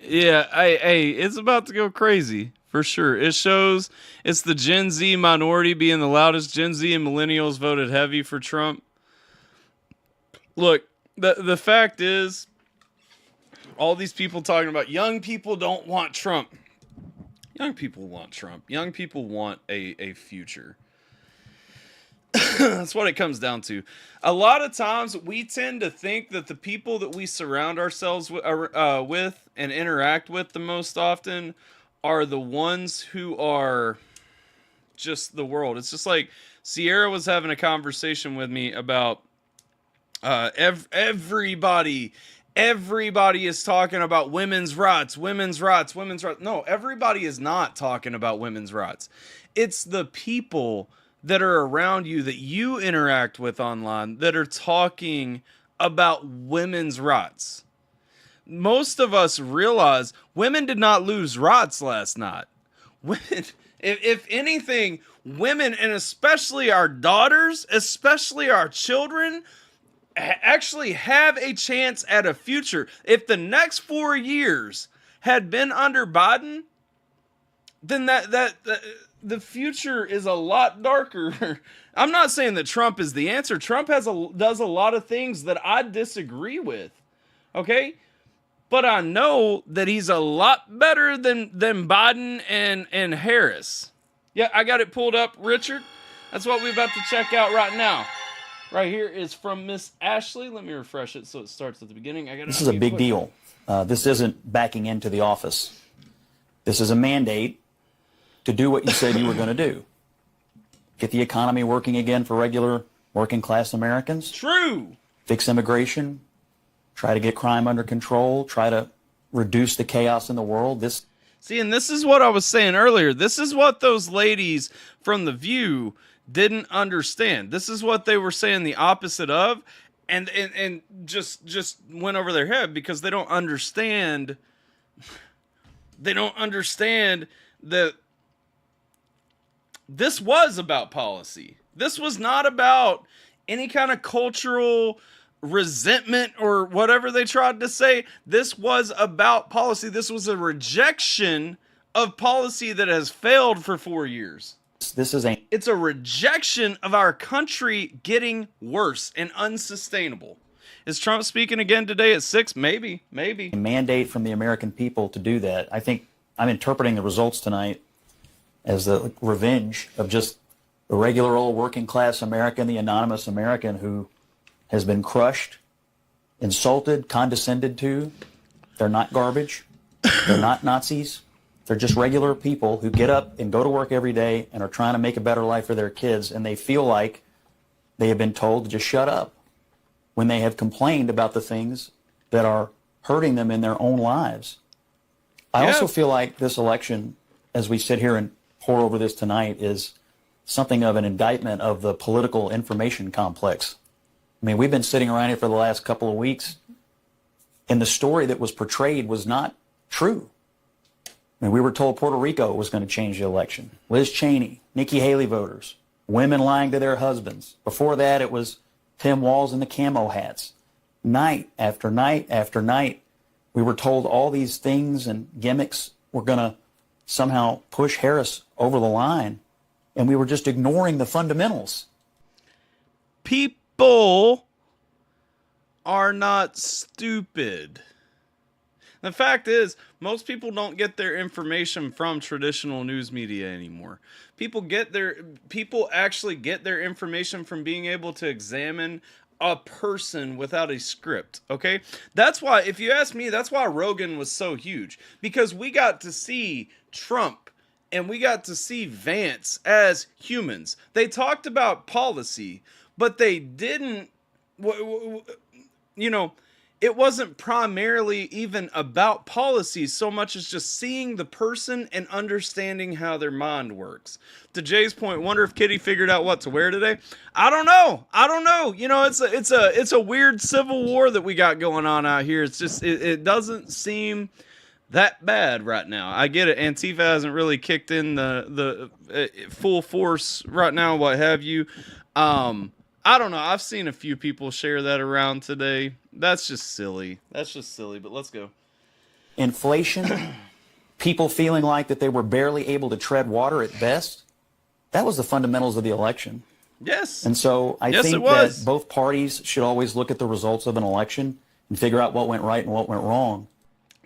Yeah, hey, it's about to go crazy for sure. It shows it's the Gen Z minority being the loudest. Gen Z and millennials voted heavy for Trump. Look, the fact is, all these people talking about young people don't want Trump. Young people want Trump. Young people want a future. That's what it comes down to. A lot of times we tend to think that the people that we surround ourselves with and interact with the most often are the ones who are just the world. It's just like Sierra was having a conversation with me about everybody is talking about women's rights. No, everybody is not talking about women's rights. It's the people that are around you that you interact with online that are talking about women's rights. Most of us realize women did not lose rights last night. Women, if anything, women, and especially our daughters, especially our children, actually have a chance at a future. If the next 4 years had been under Biden, then that the future is a lot darker. I'm not saying that Trump is the answer. Trump does a lot of things that I disagree with. Okay? But I know that he's a lot better than Biden and Harris. Yeah, I got it pulled up, Richard. That's what we're about to check out right now. Right here is from Miss Ashley. Let me refresh it so it starts at the beginning. This is a big deal. This isn't backing into the office. This is a mandate to do what you said you were going to do. Get the economy working again for regular working class Americans. True. Fix immigration. Try to get crime under control. Try to reduce the chaos in the world. See, and this is what I was saying earlier. This is what those ladies from The View didn't understand. This is what they were saying the opposite of, and just went over their head because they don't understand. They don't understand that this was about policy. This was not about any kind of cultural resentment or whatever they tried to say. This was about policy. This was a rejection of policy that has failed for 4 years. It's a rejection of our country getting worse and unsustainable. Is Trump speaking again today at 6? Maybe. A mandate from the American people to do that. I think I'm interpreting the results tonight as the revenge of just the regular old working class American, the anonymous American who has been crushed, insulted, condescended to. They're not garbage. They're not Nazis. They're just regular people who get up and go to work every day and are trying to make a better life for their kids, and they feel like they have been told to just shut up when they have complained about the things that are hurting them in their own lives. I also feel like this election, as we sit here and pour over this tonight, is something of an indictment of the political information complex I mean, we've been sitting around here for the last couple of weeks, and the story that was portrayed was not true. I mean, we were told Puerto Rico was going to change the election. Liz Cheney, Nikki Haley voters, women lying to their husbands. Before that, it was Tim Walz and the camo hats. Night after night after night, we were told all these things and gimmicks were going to somehow push Harris over the line, and we were just ignoring the fundamentals. People are not stupid. The fact is, most people don't get their information from traditional news media anymore. People actually get their information from being able to examine a person without a script, okay? That's why, if you ask me, that's why Rogan was so huge. Because we got to see Trump and we got to see Vance as humans. They talked about policy, but they didn't, it wasn't primarily even about policy so much as just seeing the person and understanding how their mind works. To Jay's point, wonder if Kitty figured out what to wear today. I don't know. It's a weird civil war that we got going on out here. It's just it doesn't seem that bad right now. I get it. Antifa hasn't really kicked in the full force right now, what have you. I don't know. I've seen a few people share that around today. That's just silly. But let's go. Inflation, people feeling like that they were barely able to tread water at best. That was the fundamentals of the election. Yes. And so I think that both parties should always look at the results of an election and figure out what went right and what went wrong.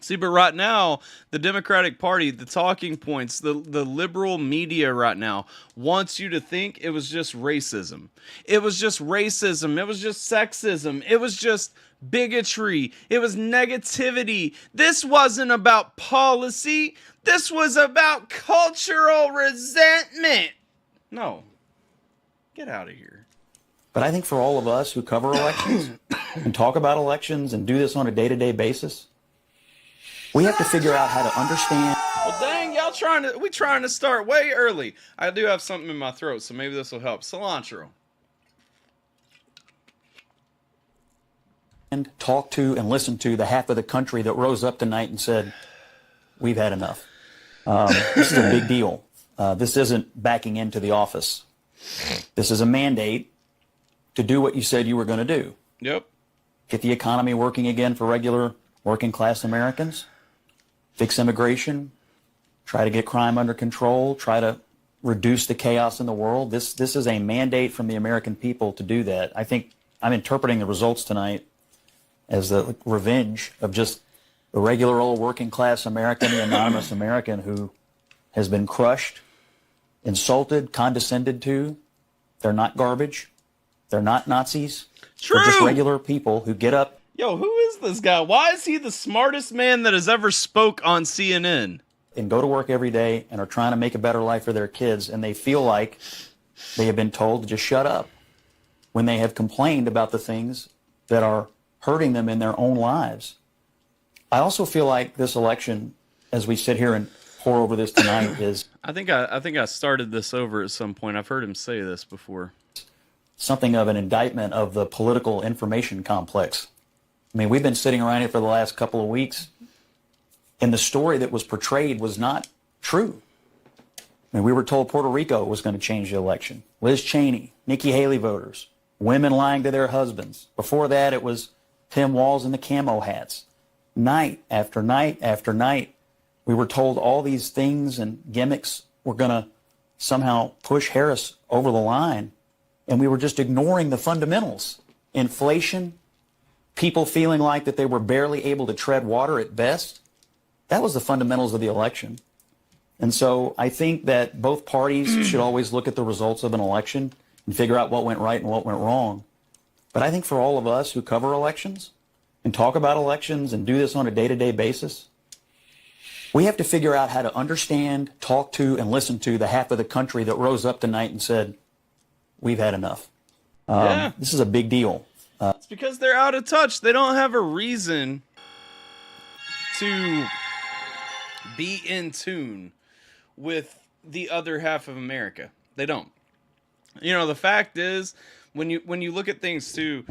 See, but right now, the Democratic Party, the talking points, the liberal media right now wants you to think it was just racism. It was just racism. It was just sexism. It was just bigotry. It was negativity. This wasn't about policy. This was about cultural resentment. No. Get out of here. But I think for all of us who cover elections and talk about elections and do this on a day-to-day basis, we have to figure out how to understand. Well, dang, we trying to start way early. I do have something in my throat, so maybe this will help. Cilantro. And talk to and listen to the half of the country that rose up tonight and said, we've had enough. This is a big deal. This isn't backing into the office. This is a mandate to do what you said you were going to do. Yep. Get the economy working again for regular working class Americans. Fix immigration, try to get crime under control, try to reduce the chaos in the world. This is a mandate from the American people to do that. I think I'm interpreting the results tonight as the revenge of just the regular old working class American, the anonymous American who has been crushed, insulted, condescended to. They're not garbage. They're not Nazis. True. They're just regular people who get up. Yo, who is this guy? Why is he the smartest man that has ever spoke on CNN? And go to work every day and are trying to make a better life for their kids, and they feel like they have been told to just shut up when they have complained about the things that are hurting them in their own lives. I also feel like this election, as we sit here and pour over this tonight, is... I think I started this over at some point. I've heard him say this before. Something of an indictment of the political information complex. I mean, we've been sitting around here for the last couple of weeks, and the story that was portrayed was not true. I mean, we were told Puerto Rico was going to change the election. Liz Cheney, Nikki Haley voters, women lying to their husbands. Before that, it was Tim Walz and the camo hats. Night after night after night, we were told all these things and gimmicks were going to somehow push Harris over the line, and we were just ignoring the fundamentals. Inflation, people feeling like that they were barely able to tread water at best. That was the fundamentals of the election. And so I think that both parties should always look at the results of an election and figure out what went right and what went wrong. But I think for all of us who cover elections and talk about elections and do this on a day-to-day basis, we have to figure out how to understand, talk to, and listen to the half of the country that rose up tonight and said, we've had enough. This is a big deal. It's because they're out of touch. They don't have a reason to be in tune with the other half of America. They don't. You know, the fact is, when you look at things too,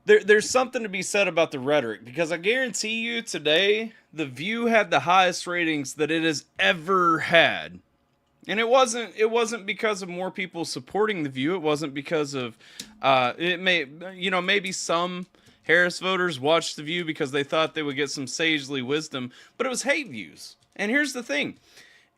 there's something to be said about the rhetoric, because I guarantee you today The View had the highest ratings that it has ever had. And it wasn't because of more people supporting The View. It wasn't because of maybe some Harris voters watched The View because they thought they would get some sagely wisdom, but it was hate views. And here's the thing,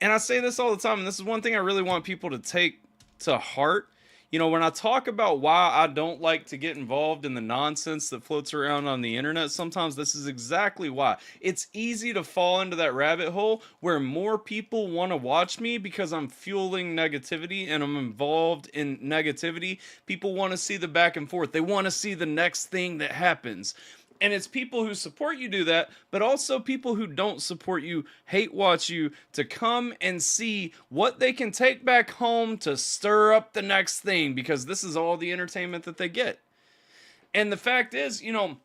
and I say this all the time, and this is one thing I really want people to take to heart. You know, when I talk about why I don't like to get involved in the nonsense that floats around on the internet, sometimes this is exactly why. It's easy to fall into that rabbit hole where more people want to watch me because I'm fueling negativity and I'm involved in negativity. People want to see the back and forth. They want to see the next thing that happens. And it's people who support you do that, but also people who don't support you hate watch you to come and see what they can take back home to stir up the next thing, because this is all the entertainment that they get. And the fact is, you know,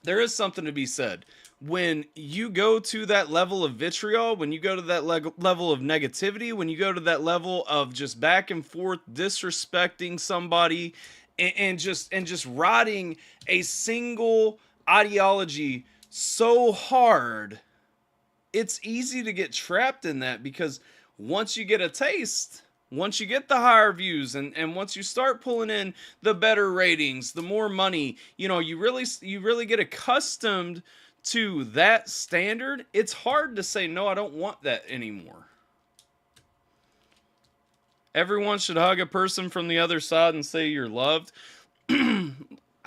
there is something to be said. When you go to that level of vitriol, when you go to that level of negativity, when you go to that level of just back and forth disrespecting somebody and just riding a single ideology so hard, it's easy to get trapped in that, because once you get a taste, once you get the higher views, and once you start pulling in the better ratings, the more money, you know, you really get accustomed to that standard. It's hard to say, no, I don't want that anymore. Everyone should hug a person from the other side and say you're loved.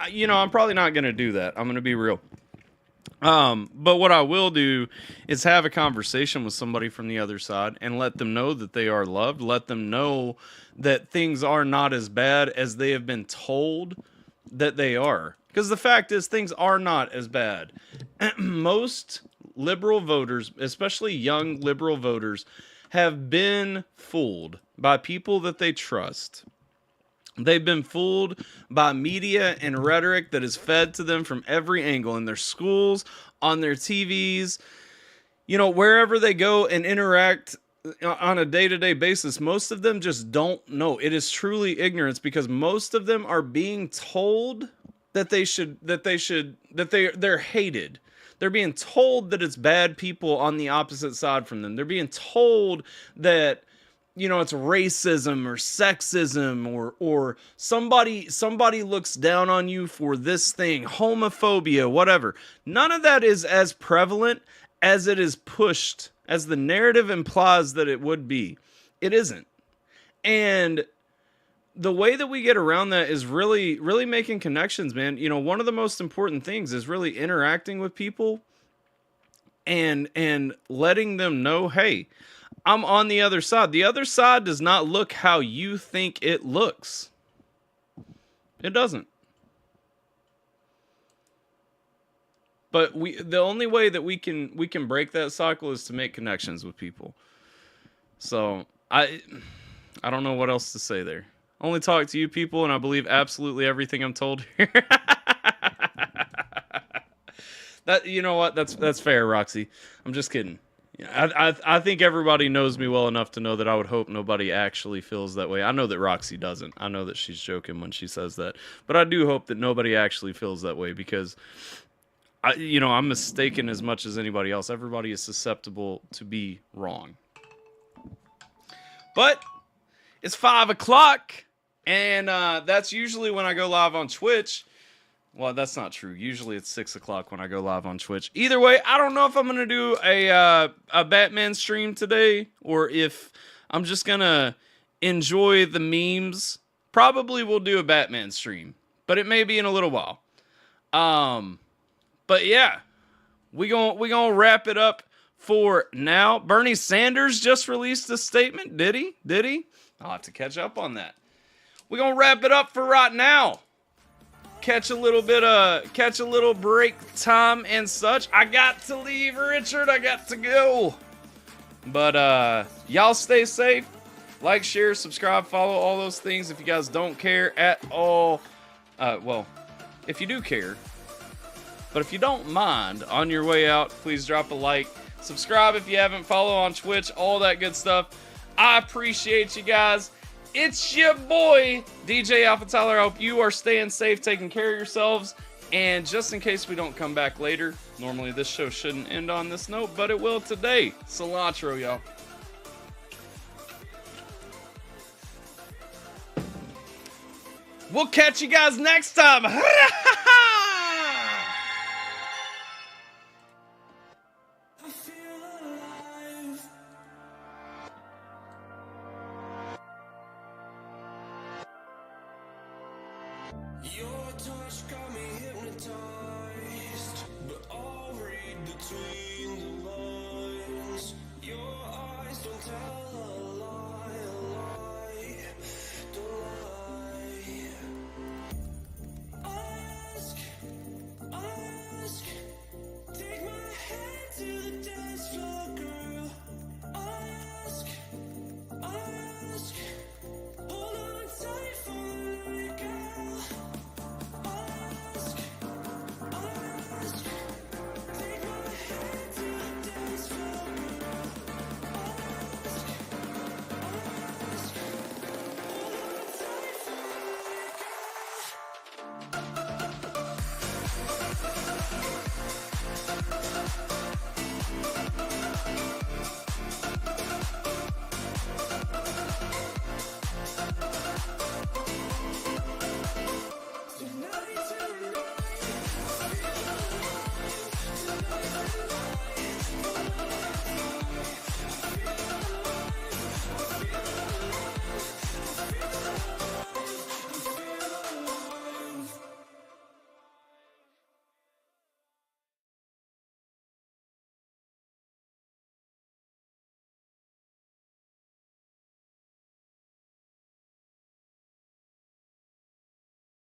You know, I'm probably not going to do that. I'm going to be real. But what I will do is have a conversation with somebody from the other side and let them know that they are loved. Let them know that things are not as bad as they have been told that they are. Because the fact is, things are not as bad. Most liberal voters, especially young liberal voters, have been fooled by people that they trust. They've been fooled by media and rhetoric that is fed to them from every angle, in their schools, on their TVs, you know, wherever they go and interact on a day-to-day basis. Most of them just don't know. It is truly ignorance, because most of them are being told that they're hated. They're being told that it's bad people on the opposite side from them. They're being told that, you know, it's racism or sexism or somebody looks down on you for this thing, homophobia, whatever. None of that is as prevalent as it is pushed, as the narrative implies that it would be. It isn't. And the way that we get around that is really, really making connections, man. You know, one of the most important things is really interacting with people and letting them know, hey, I'm on the other side. The other side does not look how you think it looks. It doesn't. But the only way that we can break that cycle is to make connections with people. So I don't know what else to say there. I only talk to you people, and I believe absolutely everything I'm told here. That, you know what? That's fair, Roxy. I'm just kidding. I think everybody knows me well enough to know that I would hope nobody actually feels that way. I know that Roxy doesn't. I know that she's joking when she says that. But I do hope that nobody actually feels that way, because I'm mistaken as much as anybody else. Everybody is susceptible to be wrong. But it's 5 o'clock, and that's usually when I go live on Twitch. Well, that's not true. Usually it's 6 o'clock when I go live on Twitch. Either way, I don't know if I'm going to do a Batman stream today, or if I'm just going to enjoy the memes. Probably will do a Batman stream, but it may be in a little while. But yeah, we gonna wrap it up for now. Bernie Sanders just released a statement. Did he? I'll have to catch up on that. We're gonna wrap it up for right now. Catch a little break time and such. I got to leave, Richard. I got to go. But y'all stay safe. Like, share, subscribe, follow, all those things. If you guys don't care at all, well, if you do care, but if you don't mind, on your way out, please drop a like. Subscribe if you haven't. Follow on Twitch, all that good stuff. I appreciate you guys. It's your boy, DJ AlphaTyler. I hope you are staying safe, taking care of yourselves. And just in case we don't come back later, normally this show shouldn't end on this note, but it will today. Cilantro, y'all. We'll catch you guys next time. Your touch got me hypnotized, but I'll read between the lines. Your eyes don't tell a lie.